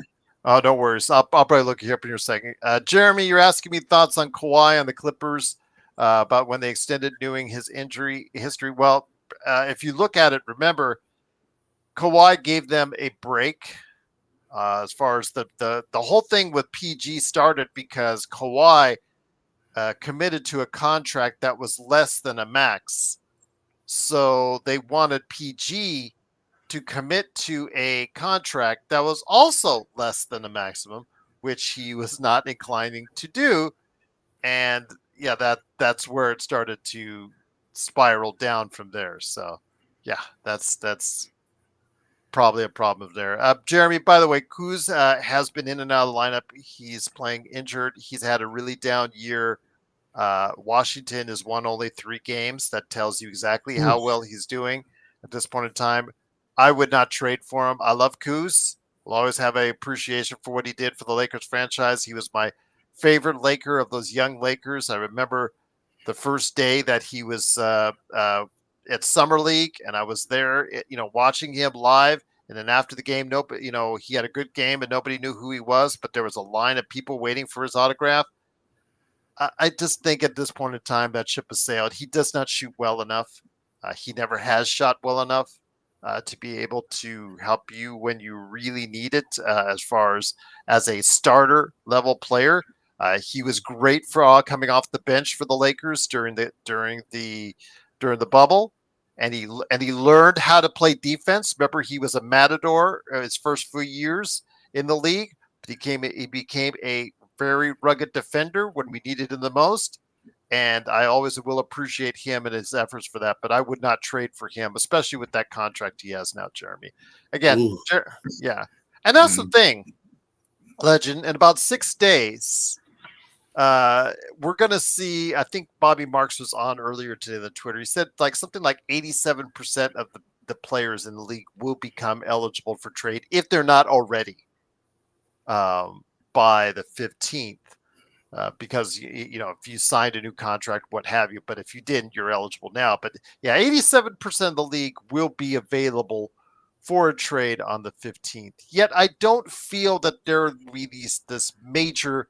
[SPEAKER 1] Oh, no worries. I'll probably look you up in your second. Jeremy, you're asking me thoughts on Kawhi on the Clippers about when they extended doing his injury history. Well, if you look at it, remember Kawhi gave them a break as far as the whole thing with PG started because Kawhi committed to a contract that was less than a max. So they wanted PG to commit to a contract that was also less than the maximum, which he was not inclining to do. And yeah, that's where it started to spiral down from there. So yeah, that's probably a problem there. Jeremy, by the way, Kuz has been in and out of the lineup. He's playing injured. He's had a really down year. Washington has won only 3 games. That tells you exactly how
[SPEAKER 2] Oof.
[SPEAKER 1] well he's doing at this point in time. I would not trade for him. I love Kuz. Will always have a appreciation for what he did for the Lakers franchise. He was my favorite Laker of those young Lakers. I remember the first day that he was at Summer League, and I was there, watching him live. And then after the game, nobody, he had a good game, and nobody knew who he was, but there was a line of people waiting for his autograph. I just think at this point in time that ship has sailed. He does not shoot well enough. He never has shot well enough to be able to help you when you really need it. As far as a starter level player, he was great for coming off the bench for the Lakers during the bubble. and he learned how to play defense. Remember, he was a matador his first few years in the league. But he became a very rugged defender when we needed him the most. And I always will appreciate him and his efforts for that. But I would not trade for him, especially with that contract he has now, Jeremy. Again,
[SPEAKER 2] Ooh.
[SPEAKER 1] yeah, and that's the
[SPEAKER 2] Mm.
[SPEAKER 1] thing, Legend. In about 6 days, uh, we're gonna see. I think Bobby Marks was on earlier today on the Twitter. He said like something like 87% of the players in the league will become eligible for trade if they're not already um, by the 15th. Because if you signed a new contract, what have you, but if you didn't, you're eligible now. But yeah, 87% of the league will be available for a trade on the 15th. Yet I don't feel that there will be this major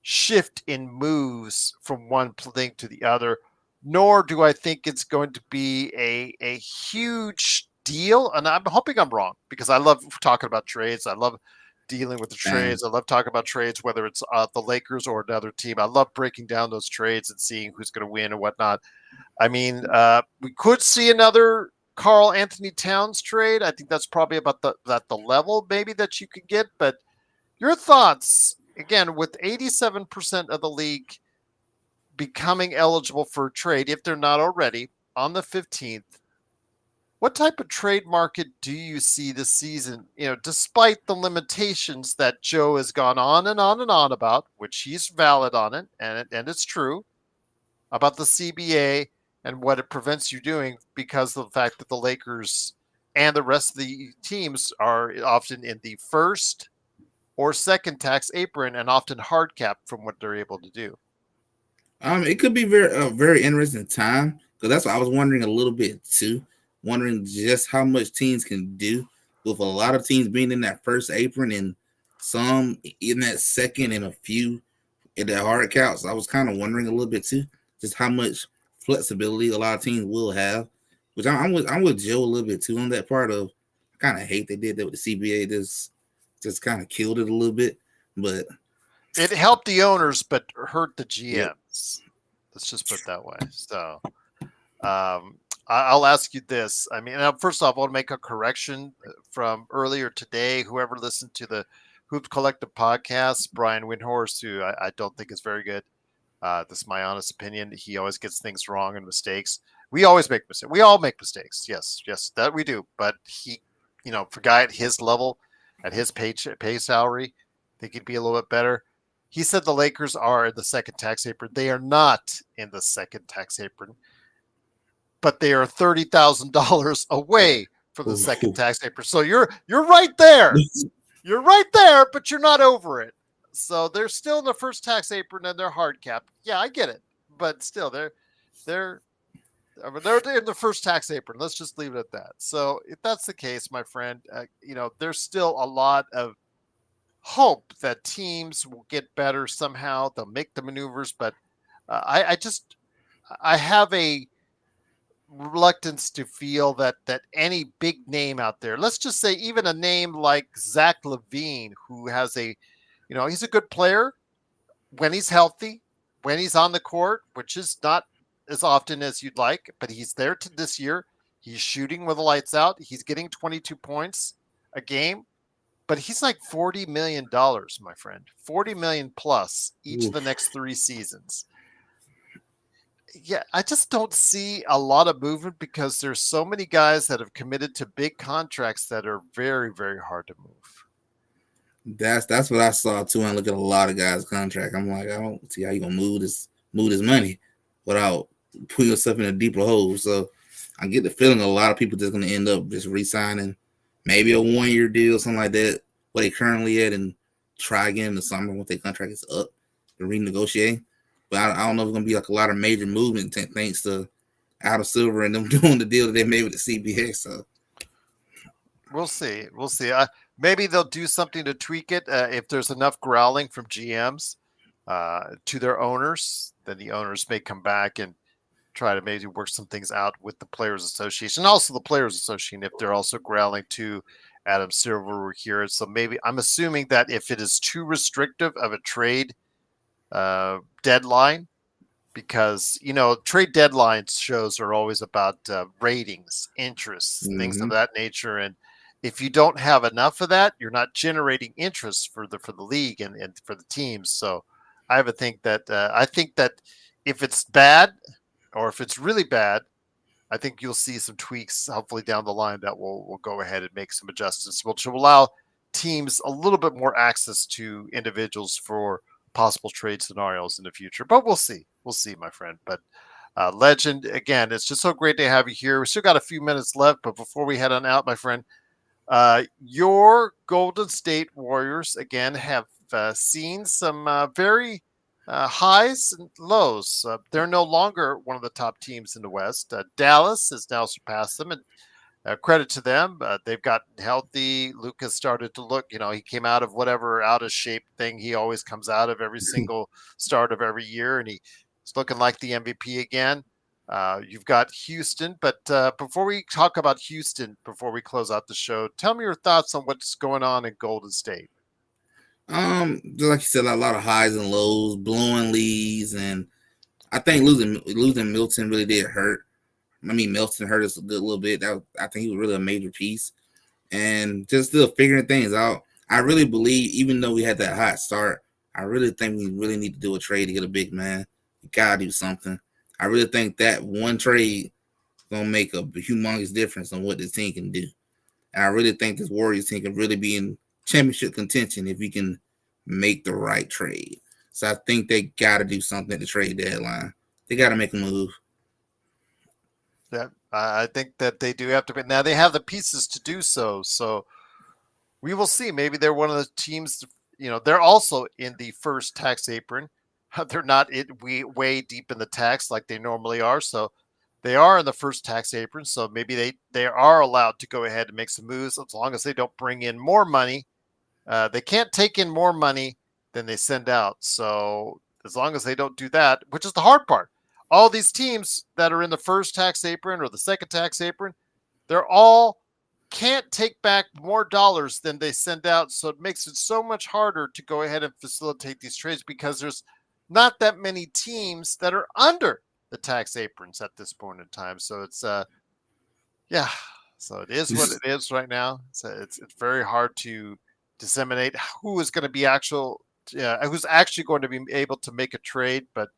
[SPEAKER 1] shift in moves from one thing to the other, nor do I think it's going to be a huge deal. And I'm hoping I'm wrong because I love talking about trades. I love dealing with the
[SPEAKER 2] Damn.
[SPEAKER 1] trades. I love talking about trades, whether it's the Lakers or another team. I love breaking down those trades and seeing who's going to win and whatnot. I mean, we could see another Carl Anthony Towns trade. I think that's probably about the level maybe that you could get, but your thoughts, again, with 87% of the league becoming eligible for trade, if they're not already, on the 15th, what type of trade market do you see this season? Despite the limitations that Joe has gone on and on and on about, which he's valid on it, and it's true, about the CBA and what it prevents you doing because of the fact that the Lakers and the rest of the teams are often in the first or second tax apron and often hard cap from what they're able to do.
[SPEAKER 2] It could be very interesting time because that's what I was wondering a little bit too. Wondering just how much teams can do with a lot of teams being in that first apron and some in that second and a few in that hard count. So I was kind of wondering a little bit too, just how much flexibility a lot of teams will have. Which I'm with Joe a little bit too on that part of. I kind of hate they did that with the CBA. Just kind of killed it a little bit, but
[SPEAKER 1] It helped the owners, but hurt the
[SPEAKER 2] yep.
[SPEAKER 1] GMs. Let's just put it that way. So I'll ask you this. I mean, first off, I want to make a correction from earlier today. Whoever listened to the Hoops Collective podcast, Brian Windhorst, who I don't think is very good. This is my honest opinion. He always gets things wrong and mistakes. We always make mistakes. We all make mistakes. Yes, that we do. But he, for a guy at his level, at his pay salary, I think he'd be a little bit better. He said the Lakers are in the second tax apron. They are not in the second tax apron, but they are $30,000 away from the second
[SPEAKER 2] Ooh.
[SPEAKER 1] tax apron. So you're right there. You're right there, but you're not over it. So they're still in the first tax apron and they're hard capped. Yeah, I get it, but still they're they're in the first tax apron. Let's just leave it at that. So if that's the case, my friend, there's still a lot of hope that teams will get better somehow. They'll make the maneuvers, but I have a reluctance to feel that any big name out there, let's just say even a name like Zach Levine, who has he's a good player when he's healthy, when he's on the court, which is not as often as you'd like, but he's there to this year. He's shooting with the lights out. He's getting 22 points a game, but he's like $40 million, my friend. 40 million plus each of the
[SPEAKER 2] Oof.
[SPEAKER 1] next 3 seasons. Yeah, I just don't see a lot of movement because there's so many guys that have committed to big contracts that are very, very hard to move.
[SPEAKER 2] That's what I saw too. And look at a lot of guys' contract. I'm like, I don't see how you gonna move this money without putting yourself in a deeper hole. So I get the feeling a lot of people just gonna end up just re-signing maybe a 1 year deal, something like that, where they currently at, and try again in the summer once their contract is up to renegotiate. But I don't know if it's gonna be like a lot of major movement thanks to Out of Silver and them doing the deal that they made with the CBA. So
[SPEAKER 1] We'll see. We'll see. Maybe they'll do something to tweak it if there's enough growling from GMs to their owners. Then the owners may come back and try to maybe work some things out with the Players Association, and also the Players Association if they're also growling to Adam Silver here. So maybe I'm assuming that if it is too restrictive of a trade deadline, because trade deadline shows are always about ratings, interests, things of
[SPEAKER 2] Hmm.
[SPEAKER 1] that nature, and if you don't have enough of that, you're not generating interest for the league and for the teams. So I think that if it's bad or if it's really bad, I think you'll see some tweaks hopefully down the line that will go ahead and make some adjustments, which will allow teams a little bit more access to individuals for possible trade scenarios in the future. But we'll see. We'll see, my friend. But Legend, again, it's just so great to have you here. We still got a few minutes left, but before we head on out, my friend, your Golden State Warriors again have seen some very highs and lows. They're no longer one of the top teams in the West. Dallas has now surpassed them, and credit to them. They've gotten healthy. Lucas started to look, he came out of whatever out of shape thing he always comes out of every single start of every year, and he's looking like the MVP again. You've got Houston, but before we talk about Houston, before we close out the show, tell me your thoughts on what's going on in Golden State.
[SPEAKER 2] Just like you said, a lot of highs and lows, blowing leads, and I think losing Milton really did hurt. I mean, Milton hurt us a good little bit. I think he was really a major piece, and just still figuring things out. I really believe, even though we had that hot start, I really think we really need to do a trade to get a big man. We gotta do something. I really think that one trade is gonna make a humongous difference on what this team can do. And I really think this Warriors team can really be in championship contention if we can make the right trade. So I think they got to do something at the trade deadline. They got to make a move.
[SPEAKER 1] Yeah, I think that they do have to. Now they have the pieces to do so. So we will see. Maybe they're one of the teams. They're also in the first tax apron. They're not way deep in the tax like they normally are. So they are in the first tax apron. So maybe they are allowed to go ahead and make some moves as long as they don't bring in more money. They can't take in more money than they send out. So as long as they don't do that, which is the hard part, all these teams that are in the first tax apron or the second tax apron, they're all can't take back more dollars than they send out. So it makes it so much harder to go ahead and facilitate these trades because there's not that many teams that are under the tax aprons at this point in time. So it's yeah. So it is what it is right now. It's very hard to disseminate who is going to be who's actually going to be able to make a trade, but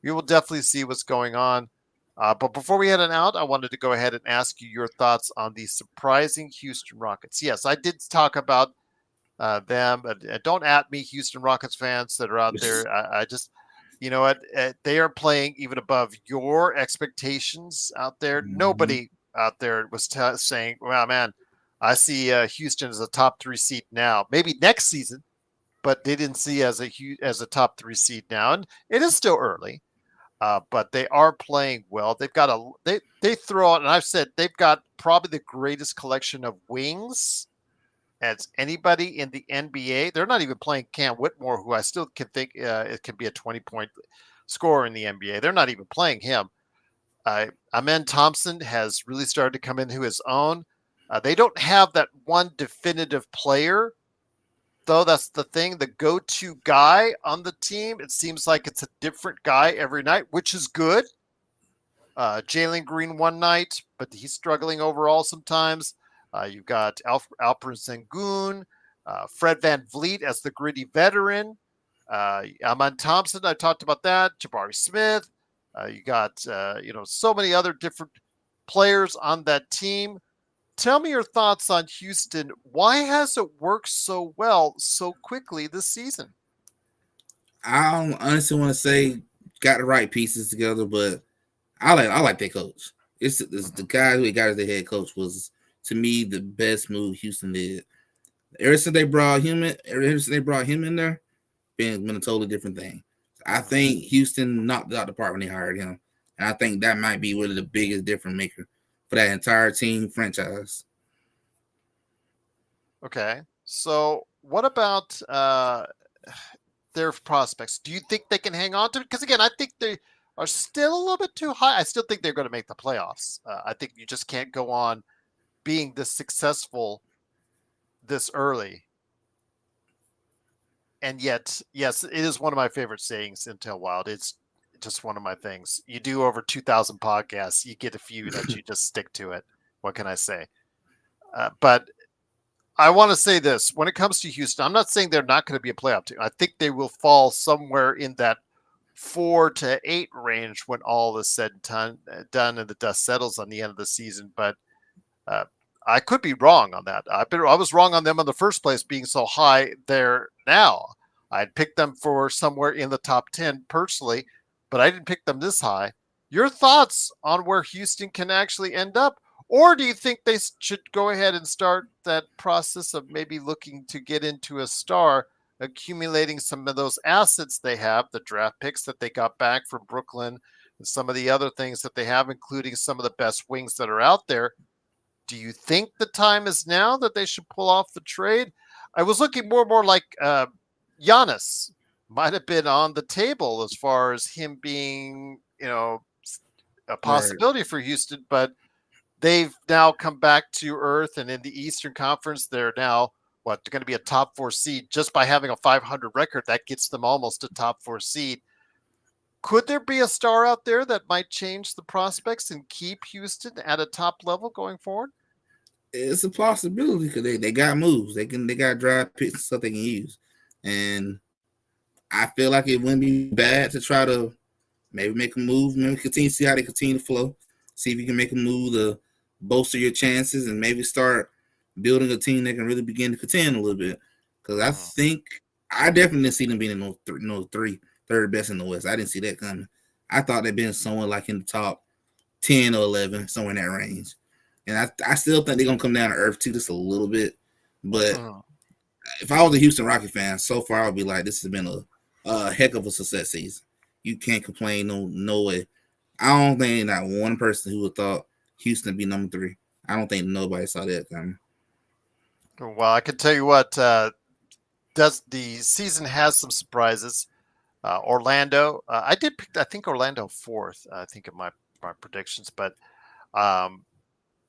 [SPEAKER 1] we will definitely see what's going on. But before we head on out, I wanted to go ahead and ask you your thoughts on the surprising Houston Rockets. Yes, I did talk about them. Don't at me, Houston Rockets fans that are out there. I just, you know what? They are playing even above your expectations out there.
[SPEAKER 2] Mhm.
[SPEAKER 1] Nobody out there was saying, well, man, I see Houston as a top 3 seed now. Maybe next season, but they didn't see as a top 3 seed now. And it is still early. But they are playing well. They've got they throw out, and I've said they've got probably the greatest collection of wings as anybody in the NBA. They're not even playing Cam Whitmore, who I still can think it can be a 20-point scorer in the NBA. They're not even playing him. Amen Thompson has really started to come into his own. They don't have that one definitive player, though. That's the thing. The go-to guy on the team, it seems like it's a different guy every night, which is good. Jalen Green one night, but he's struggling overall sometimes. You've got Alper Sengun, Fred Van Vliet as the gritty veteran. Aman Thompson, I talked about that. Jabari Smith. You got so many other different players on that team. Tell me your thoughts on Houston. Why has it worked so well so quickly this season?
[SPEAKER 2] I don't honestly want to say got the right pieces together, but I like their coach. It's the
[SPEAKER 1] Mhm.
[SPEAKER 2] guy who got as the head coach was to me the best move Houston did. Ever since they brought him in there, been a totally different thing. I
[SPEAKER 1] Mhm.
[SPEAKER 2] think Houston knocked out the park when they hired him, and I think that might be really the biggest difference maker for that entire team franchise.
[SPEAKER 1] Okay. So, what about their prospects? Do you think they can hang on to it? Because again, I think they are still a little bit too high. I still think they're going to make the playoffs. I think you just can't go on being this successful this early. And yet, yes, it is one of my favorite sayings in Tail Wild. It's just one of my things. You do over 2,000 podcasts, you get a few that you just stick to it. What can I say? But I want to say this when it comes to Houston, I'm not saying they're not going to be a playoff team. I think they will fall somewhere in that 4 to 8 range when all is said and done and the dust settles on the end of the season. But uh, I could be wrong on that. I was wrong on them in the first place being so high there now. I'd picked them for somewhere in the top 10 personally, but I didn't pick them this high. Your thoughts on where Houston can actually end up? Or do you think they should go ahead and start that process of maybe looking to get into a star, accumulating some of those assets they have, the draft picks that they got back from Brooklyn, and some of the other things that they have, including some of the best wings that are out there? Do you think the time is now that they should pull off the trade? I was looking more and more like Giannis might have been on the table as far as him being, a
[SPEAKER 2] Right.
[SPEAKER 1] possibility for Houston, but they've now come back to earth, and in the Eastern Conference, they're now what they're going to be a top 4 seed just by having a 500 record. That gets them almost a top 4 seed. Could there be a star out there that might change the prospects and keep Houston at a top level going forward?
[SPEAKER 2] It's a possibility because they got moves. They got draft picks and stuff they can use, and I feel like it wouldn't be bad to try to maybe make a move, maybe continue to see how they continue to flow, see if you can make a move to bolster your chances and maybe start building a team that can really begin to contend a little bit. Because I
[SPEAKER 1] Mhm.
[SPEAKER 2] think I definitely didn't see them being in those three, third best in the West. I didn't see that coming. I thought they'd been somewhere like in the top 10 or 11, somewhere in that range. And I still think they're going to come down to earth too, just a little bit. But
[SPEAKER 1] Mhm.
[SPEAKER 2] if I was a Houston Rocket fan, so far I'd be like, this has been a heck of a success season. You can't complain, no way. I don't think not one person who would thought Houston be number three. I don't think nobody saw that coming.
[SPEAKER 1] Well, I can tell you what. Does the season has some surprises? Orlando. I did pick. I think Orlando fourth. I think of my predictions, but um,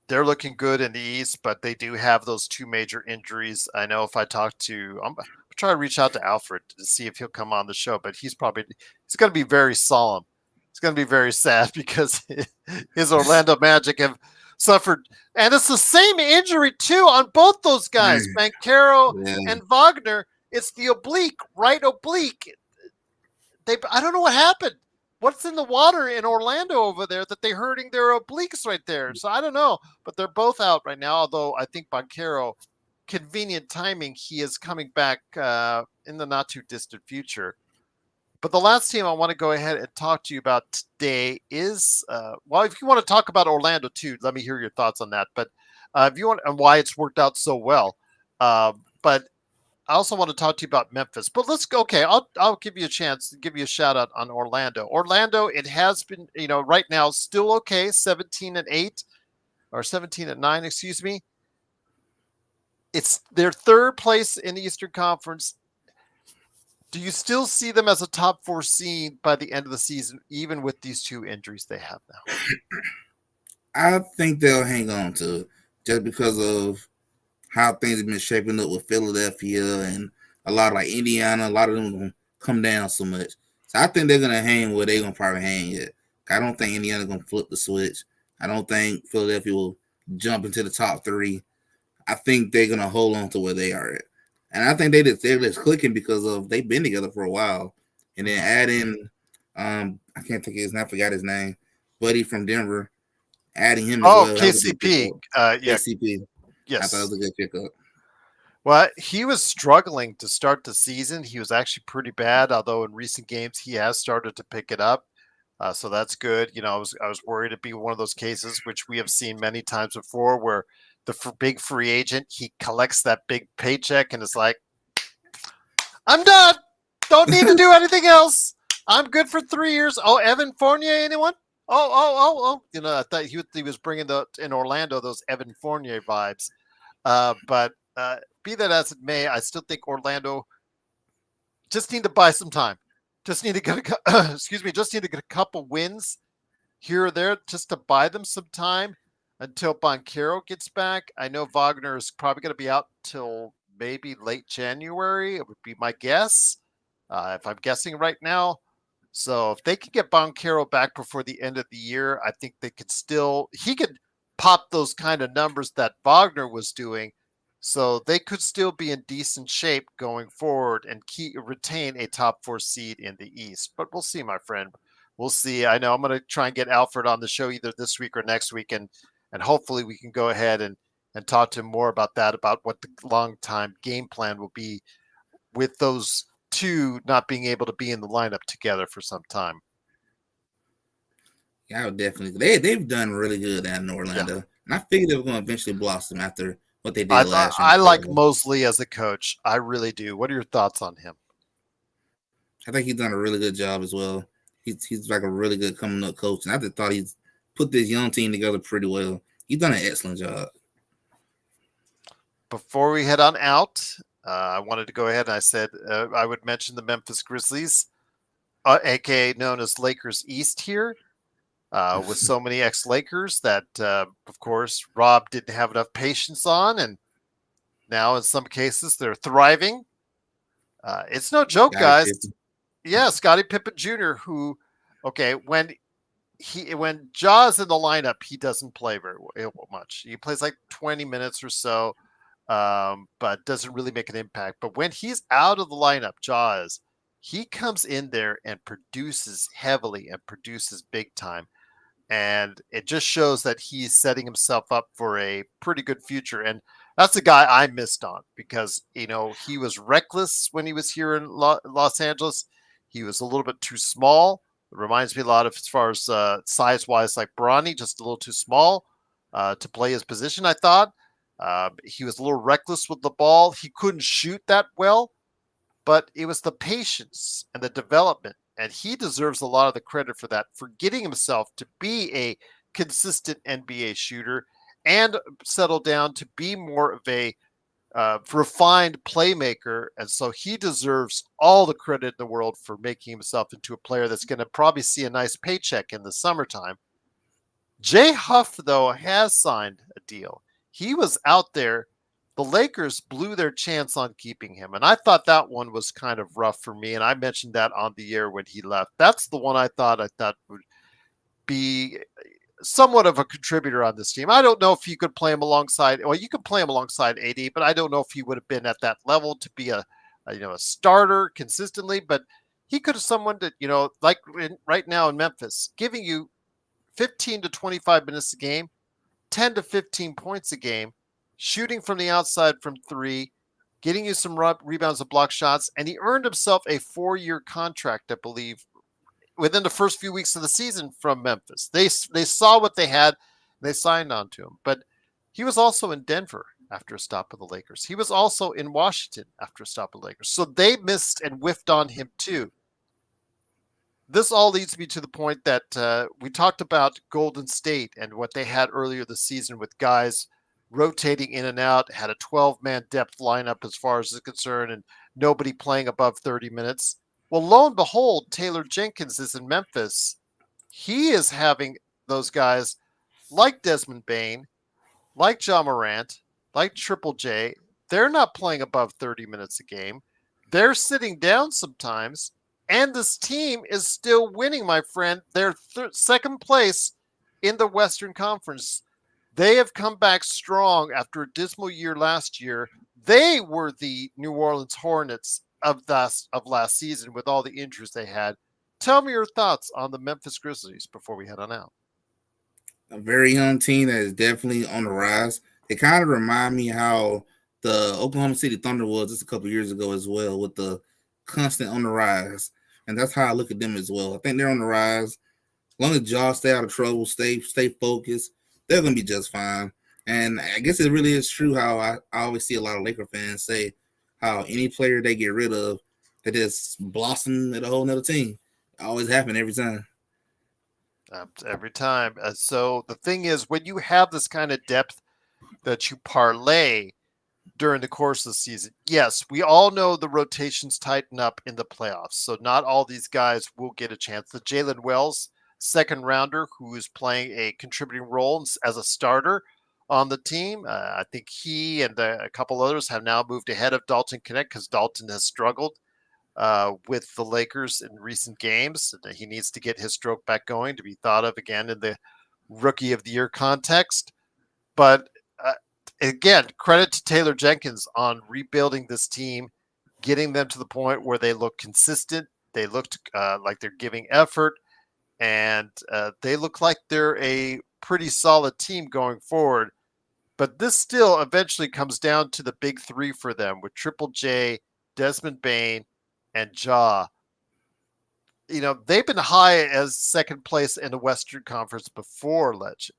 [SPEAKER 1] they're looking good in the East. But they do have those two major injuries. I know if I talk to, I'm try to reach out to Alfred to see if he'll come on the show. But he's going to be very solemn. It's going to be very sad because his Orlando Magic have suffered, and it's the same injury too on both those guys,
[SPEAKER 2] Man,
[SPEAKER 1] Bankero
[SPEAKER 2] yeah,
[SPEAKER 1] and Wagner. It's the oblique, right oblique. I don't know what happened. What's in the water in Orlando over there that they're hurting their obliques right there? So I don't know, but they're both out right now. Although I think Banquero, convenient timing, he is coming back in the not too distant future. But the last team I want to go ahead and talk to you about today is, well, if you want to talk about Orlando too, let me hear your thoughts on that. But if you want and why it's worked out so well, but I also want to talk to you about Memphis, but let's go. Okay, I'll give you a chance to give you a shout out on Orlando. Orlando, it has been, right now still okay, 17-8 or 17-9, excuse me. It's their third place in the Eastern Conference. Do you still see them as a top 4 seed by the end of the season, even with these two injuries they have now?
[SPEAKER 2] I think they'll hang on to it just because of how things have been shaping up with Philadelphia and a lot of like Indiana. A lot of them gonna come down so much. So I think they're gonna hang where they're gonna probably hang yet. I don't think Indiana's gonna flip the switch. I don't think Philadelphia will jump into the top three. I think they're gonna hold on to where they are at. And I think they're just clicking because of they've been together for a while. And then
[SPEAKER 1] Mhm.
[SPEAKER 2] add in I can't think of his name, I forgot his name. Buddy from Denver, adding him as
[SPEAKER 1] Oh,
[SPEAKER 2] well. That was a good
[SPEAKER 1] KCP.
[SPEAKER 2] pickup.
[SPEAKER 1] Yeah,
[SPEAKER 2] KCP. I thought it
[SPEAKER 1] yes.
[SPEAKER 2] was a good pickup.
[SPEAKER 1] Well, he was struggling to start the season. He was actually pretty bad, although in recent games he has started to pick it up. So that's good. I was worried it'd be one of those cases which we have seen many times before, where the big free agent he collects that big paycheck and is like, "I'm done. Don't need to do anything else. I'm good for 3 years." Oh, Evan Fournier, anyone? Oh. I thought he was bringing the in Orlando those Evan Fournier vibes. But be that as it may, I still think Orlando just need to buy some time. Just need to get excuse me, just need to get a couple wins here or there just to buy them some time until Boncaro gets back. I know Wagner is probably going to be out till maybe late January. It would be my guess, if I'm guessing right now. So if they could get Boncaro back before the end of the year, I think they could still he could pop those kind of numbers that Wagner was doing. So they could still be in decent shape going forward and retain a top 4 seed in the East. But we'll see, my friend. We'll see. I know I'm going to try and get Alfred on the show either this week or next week, and hopefully we can go ahead and talk to him more about that, about what the long time game plan will be with those two not being able to be in the lineup together for some time.
[SPEAKER 2] Yeah, I would definitely. They've done really good down in
[SPEAKER 1] Yeah.
[SPEAKER 2] Orlando, and I figured they were going to eventually blossom after what they
[SPEAKER 1] I
[SPEAKER 2] did last year in
[SPEAKER 1] I
[SPEAKER 2] the
[SPEAKER 1] like
[SPEAKER 2] playoffs.
[SPEAKER 1] Mosley as a coach. I really do. What are your thoughts on him?
[SPEAKER 2] I think he's done a really good job as well. He's like a really good coming up coach, and I just thought he's put this young team together pretty well. He's done an excellent job.
[SPEAKER 1] Before we head on out, I wanted to go ahead and I said I would mention the Memphis Grizzlies, aka known as Lakers East here, with so many ex-Lakers that, of course, Rob didn't have enough patience on, and now in some cases they're thriving. It's no joke,
[SPEAKER 2] Scottie
[SPEAKER 1] guys.
[SPEAKER 2] Pippen.
[SPEAKER 1] Yeah, Scottie Pippen Jr., who, okay, when Ja's in the lineup, he doesn't play very much. He plays like 20 minutes or so, but doesn't really make an impact. But when he's out of the lineup, Jaws, he comes in there and produces heavily and produces big time. And it just shows that he's setting himself up for a pretty good future. And that's the guy I missed on because, he was reckless when he was here in Los Angeles. He was a little bit too small. It reminds me a lot of, as far as size wise, like Bronny, just a little too small to play his position, I thought. He was a little reckless with the ball. He couldn't shoot that well, but it was the patience and the development. And he deserves a lot of the credit for that, for getting himself to be a consistent NBA shooter and settle down to be more of a refined playmaker. And so he deserves all the credit in the world for making himself into a player that's going to probably see a nice paycheck in the summertime. Jay Huff, though, has signed a deal. He was out there. The Lakers blew their chance on keeping him. And I thought that one was kind of rough for me. And I mentioned that on the air when he left. That's the one I thought would be somewhat of a contributor on this team. I don't know if you could play him alongside, well, you could play him alongside AD, but I don't know if he would have been at that level to be a starter consistently. But he could have someone that, like right now in Memphis, giving you 15 to 25 minutes a game, 10 to 15 points a game, shooting from the outside from three, getting you some rebounds and block shots, and he earned himself a 4-year contract, I believe, within the first few weeks of the season from Memphis. They saw what they had, they signed on to him. But he was also in Denver after a stop with the Lakers. He was also in Washington after a stop with the Lakers. So they missed and whiffed on him too. This all leads me to the point that we talked about Golden State and what they had earlier this season with guys rotating in and out, had a 12-man depth lineup as far as is concerned, and nobody playing above 30 minutes. Well, lo and behold, Taylor Jenkins is in Memphis. He is having those guys like Desmond Bain, like John Morant, like Triple J. They're not playing above 30 minutes a game. They're sitting down sometimes. And this team is still winning, my friend. They're second place in the Western Conference. They have come back strong after a dismal year last year. They were the New Orleans Hornets of last season with all the injuries they had. Tell me your thoughts on the Memphis Grizzlies before we head on out.
[SPEAKER 2] A very young team that is definitely on the rise. They kind of remind me how the Oklahoma City Thunder was just a couple years ago as well, with the constant on the rise. And that's how I look at them as well. I think they're on the rise. As long as Jaw stay out of trouble, stay focused, they're gonna be just fine. And I guess it really is true how I always see a lot of Laker fans say how any player they get rid of, they just blossom at a whole nother team. It always happen every time.
[SPEAKER 1] Every time. So the thing is, when you have this kind of depth that you parlay during the course of the season, yes, we all know the rotations tighten up in the playoffs. So not all these guys will get a chance. The Jalen Wells, second rounder, who is playing a contributing role as a starter on the team. I think he and a couple others have now moved ahead of Dalton Connect because Dalton has struggled. with the Lakers in recent games. He needs to get his stroke back going to be thought of again in the Rookie of the Year context. But uh, again, credit to Taylor Jenkins on rebuilding this team, getting them to the point where they look consistent. They looked like they're giving effort, and they look like they're a pretty solid team going forward. But this still eventually comes down to the big three for them with Triple J, Desmond Bain, and Ja. They've been high as second place in the Western Conference before Legend,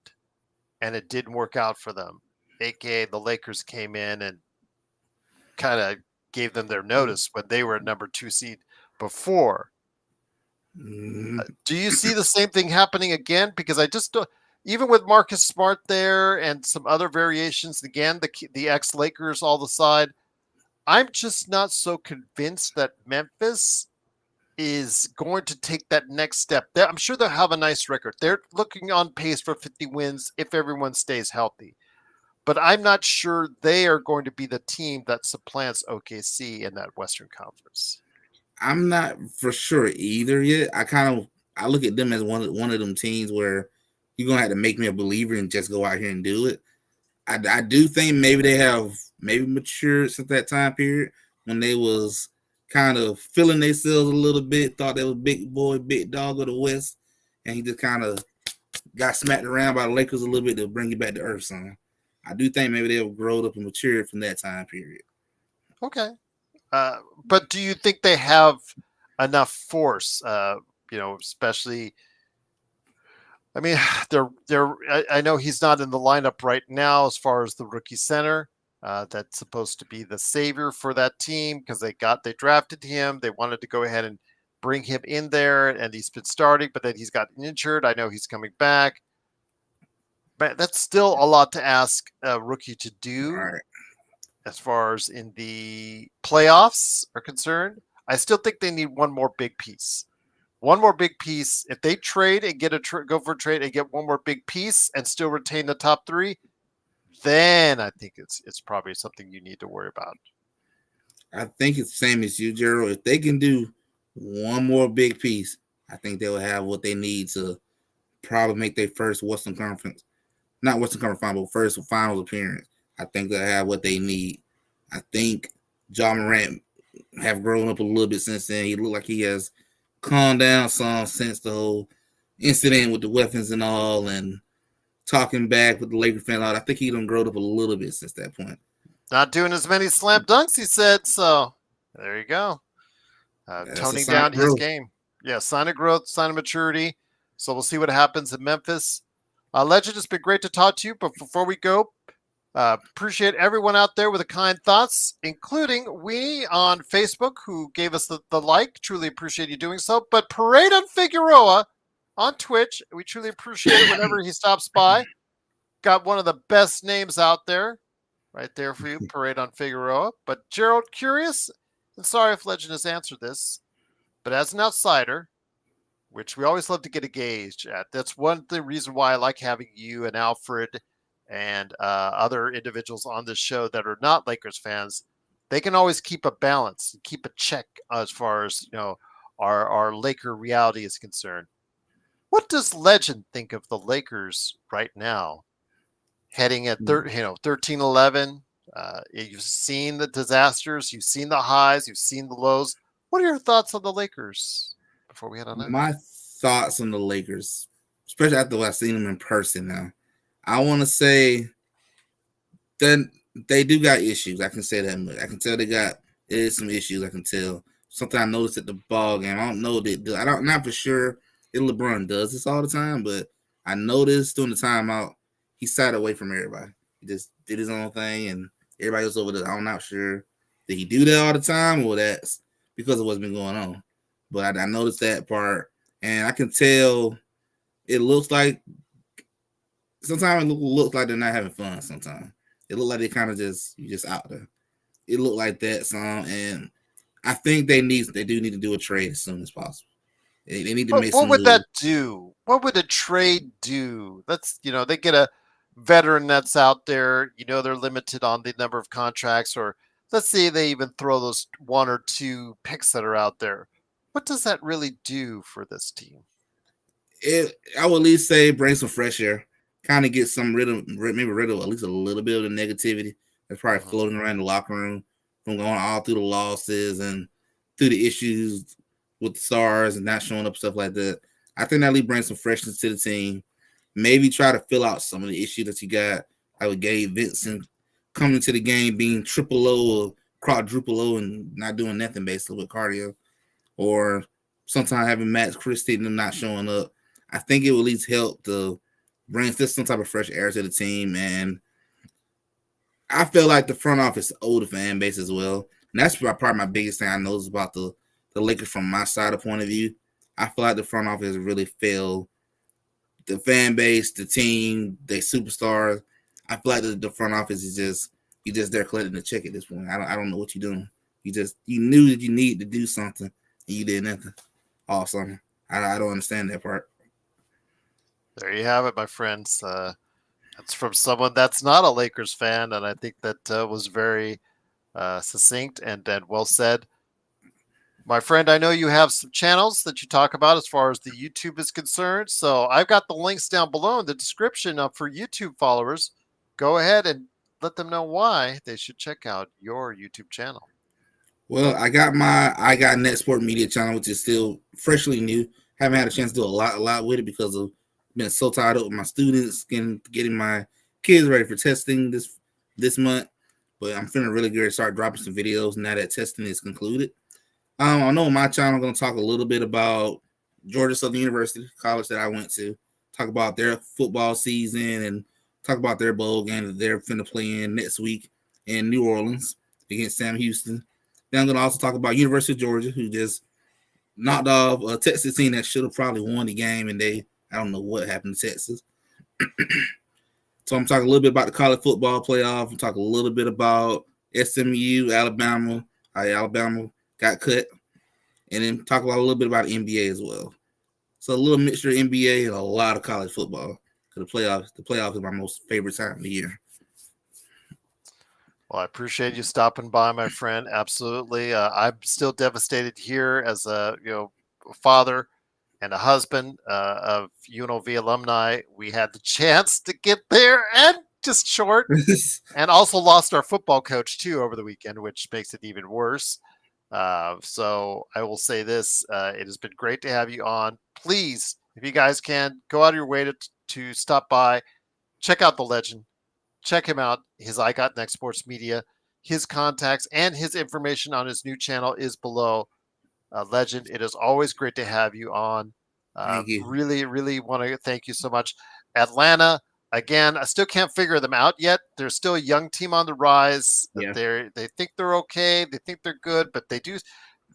[SPEAKER 1] and it didn't work out for them. AKA the Lakers came in and kind of gave them their notice when they were a number 2 seed before. Do you see the same thing happening again? Because I just don't, even with Marcus Smart there and some other variations, again, the ex-Lakers all the side, I'm just not so convinced that Memphis is going to take that next step. I'm sure they'll have a nice record. They're looking on pace for 50 wins if everyone stays healthy. But I'm not sure they are going to be the team that supplants OKC in that Western Conference.
[SPEAKER 2] I'm not for sure either yet. I look at them as one of them teams where you're gonna have to make me a believer and just go out here and do it. I do think maybe they have matured since that time period when they was kind of feeling themselves a little bit, thought they was big boy, big dog of the West, and he just kind of got smacked around by the Lakers a little bit to bring you back to earth, son. I do think maybe they've grown up and matured from that time period.
[SPEAKER 1] Okay. But do you think they have enough force? Especially, I mean, I know he's not in the lineup right now as far as the rookie center. That's supposed to be the savior for that team because they drafted him. They wanted to go ahead and bring him in there, and he's been starting, but then he's gotten injured. I know he's coming back, but that's still a lot to ask a rookie to do.
[SPEAKER 2] Right.
[SPEAKER 1] As far as in the playoffs are concerned, I still think they need one more big piece. One more big piece. If they trade and go for a trade and get one more big piece and still retain the top three, then I think it's probably something you need to worry about.
[SPEAKER 2] I think it's the same as you, Gerald. If they can do one more big piece, I think they will have what they need to probably make their first Western Conference, not Western Conference final, but first finals appearance. I think they'll have what they need. I think Ja Morant have grown up a little bit since then. He looked like he has calmed down some since the whole incident with the weapons and all, and talking back with the Lakers fan. I think he done grown up a little bit since that point.
[SPEAKER 1] Not doing as many slam dunks, he said. So there you go. Toning down his game. Yeah, sign of growth, sign of maturity. So we'll see what happens in Memphis. Legend, it's been great to talk to you. But before we go, appreciate everyone out there with the kind thoughts, including we on Facebook who gave us the like. Truly appreciate you doing so. But Parade on Figueroa on Twitch, we truly appreciate it whenever he stops by. Got one of the best names out there right there for you, Parade on Figueroa. But Gerald, curious, and sorry if Legend has answered this, but as an outsider, which we always love to get a gauge at, that's one the reason why I like having you and Alfred and other individuals on this show that are not Lakers fans. They can always keep a balance, keep a check as far as our Laker reality is concerned. What does Legend think of the Lakers right now, heading at 13-11? You've seen the disasters, you've seen the highs, you've seen the lows. What are your thoughts on the Lakers before we head on out?
[SPEAKER 2] My thoughts on the Lakers, especially after I've seen them in person now, I want to say that they do got issues. I can say that much. I can tell there's some issues. I can tell. Something I noticed at the ball game. I don't know that. I'm not for sure if LeBron does this all the time, but I noticed during the timeout he sat away from everybody. He just did his own thing, and everybody was over there. I'm not sure did he do that all the time or that's because of what's been going on. But I noticed that part, and I can tell it looks like sometimes it looks like they're not having fun. Sometimes it looks like they kind of just out there. It looked like that some, and I think they do need to do a trade as soon as possible. They need to make.
[SPEAKER 1] What would that do? What would a trade do? They get a veteran that's out there. They're limited on the number of contracts, or let's say they even throw those one or two picks that are out there. What does that really do for this team?
[SPEAKER 2] I would at least say bring some fresh air, kind of get some maybe rid of at least a little bit of the negativity that's probably
[SPEAKER 1] Mhm.
[SPEAKER 2] floating around the locker room from going all through the losses and through the issues with the stars and not showing up, stuff like that. I think that at least bring some freshness to the team. Maybe try to fill out some of the issues that you got. I would Gabe Vincent coming to the game being triple O or quadruple O and not doing nothing basically with cardio, or sometimes having Max Christie and them not showing up. I think it will at least help to bring just some type of fresh air to the team. And I feel like the front office owed the fan base as well. And that's probably my biggest thing I noticed about the Lakers from my side of point of view. I feel like the front office really failed the fan base, the team, they superstars. I feel like the front office is just you just there collecting the check at this point. I don't know what you're doing. You knew that you need to do something and you did nothing all summer. I don't understand that part.
[SPEAKER 1] There you have it, my friends. That's from someone that's not a Lakers fan, and I think that was very succinct and well said. My friend, I know you have some channels that you talk about as far as the YouTube is concerned. So I've got the links down below in the description for YouTube followers. Go ahead and let them know why they should check out your YouTube channel.
[SPEAKER 2] Well, I got Net Sport Media channel, which is still freshly new. Haven't had a chance to do a lot with it because of been so tied up with my students, getting my kids ready for testing this month. But I'm feeling really good to start dropping some videos now that testing is concluded. I know on my channel I'm going to talk a little bit about Georgia Southern University, college that I went to. Talk about their football season and talk about their bowl game that they're finna play in next week in New Orleans against Sam Houston. Then I'm going to also talk about University of Georgia, who just knocked off a Texas team that should have probably won the game, and I don't know what happened to Texas. So I'm talking a little bit about the college football playoff. I'm talking a little bit about SMU, Alabama, how Alabama got cut, and then talk about a little bit about the NBA as well. So a little mixture of NBA and a lot of college football. The playoffs is my most favorite time of the year.
[SPEAKER 1] Well, I appreciate you stopping by, my friend. Absolutely. I'm still devastated here as a father and a husband of UNLV alumni. We had the chance to get there and just short, and also lost our football coach too over the weekend, which makes it even worse. So I will say this: it has been great to have you on. Please, if you guys can, go out of your way to stop by, check out the legend, check him out. His I Got Next Sports Media, his contacts, and his information on his new channel is below. Legend, it is always great to have you on.
[SPEAKER 2] Thank you.
[SPEAKER 1] Really, really want to thank you so much. Atlanta, again, I still can't figure them out yet. They're still a young team on the rise.
[SPEAKER 2] Yeah.
[SPEAKER 1] They think they're okay. They think they're good, but they do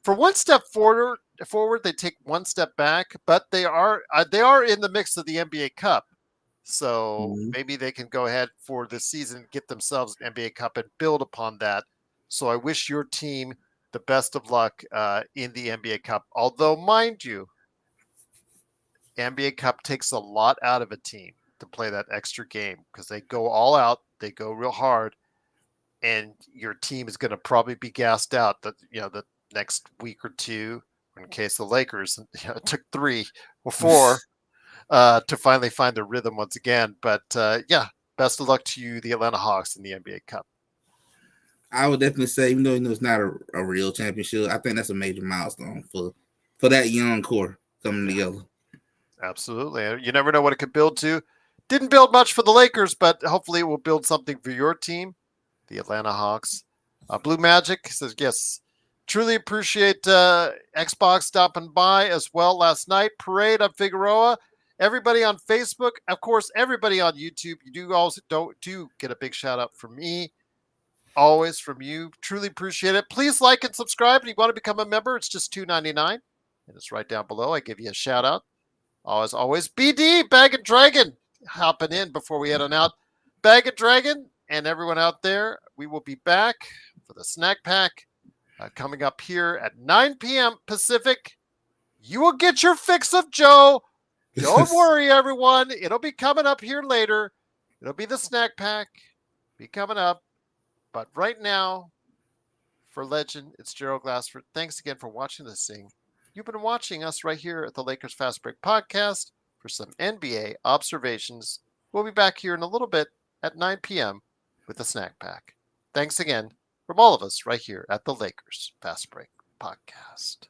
[SPEAKER 1] for one step forward, they take one step back. But they are in the mix of the NBA Cup. So
[SPEAKER 2] Mm-hmm.
[SPEAKER 1] maybe they can go ahead for this season, get themselves an NBA Cup, and build upon that. So I wish your team the best of luck in the NBA Cup. Although, mind you, NBA Cup takes a lot out of a team to play that extra game because they go all out, they go real hard, and your team is going to probably be gassed out. The next week or two. In case the Lakers, it took 3 or 4 to finally find their rhythm once again. But yeah, best of luck to you, the Atlanta Hawks, in the NBA Cup.
[SPEAKER 2] I would definitely say, even though it's not a real championship, I think that's a major milestone for that young core coming
[SPEAKER 1] Yeah,
[SPEAKER 2] together.
[SPEAKER 1] absolutely. You never know what it could build to. Didn't build much for the Lakers, but hopefully it will build something for your team, the Atlanta Hawks. Blue Magic says, yes, truly appreciate Xbox stopping by as well last night. Parade on Figueroa. Everybody on Facebook, of course, everybody on YouTube. You do get a big shout out from me, always from you. Truly appreciate it. Please like and subscribe. If you want to become a member, it's just $2.99, and it's right down below. I give you a shout out. Always, BD Bag and Dragon hopping in before we head on out. Bag and Dragon and everyone out there, we will be back for the snack pack coming up here at 9 p.m. Pacific. You will get your fix of Joe. Don't worry, everyone. It'll be coming up here later. It'll be the snack pack. Be coming up. But right now, For Legend, it's Gerald Glassford. Thanks again for watching this thing. You've been watching us right here at the Lakers Fast Break Podcast for some NBA observations. We'll be back here in a little bit at 9 p.m. with a snack pack. Thanks again from all of us right here at the Lakers Fast Break Podcast.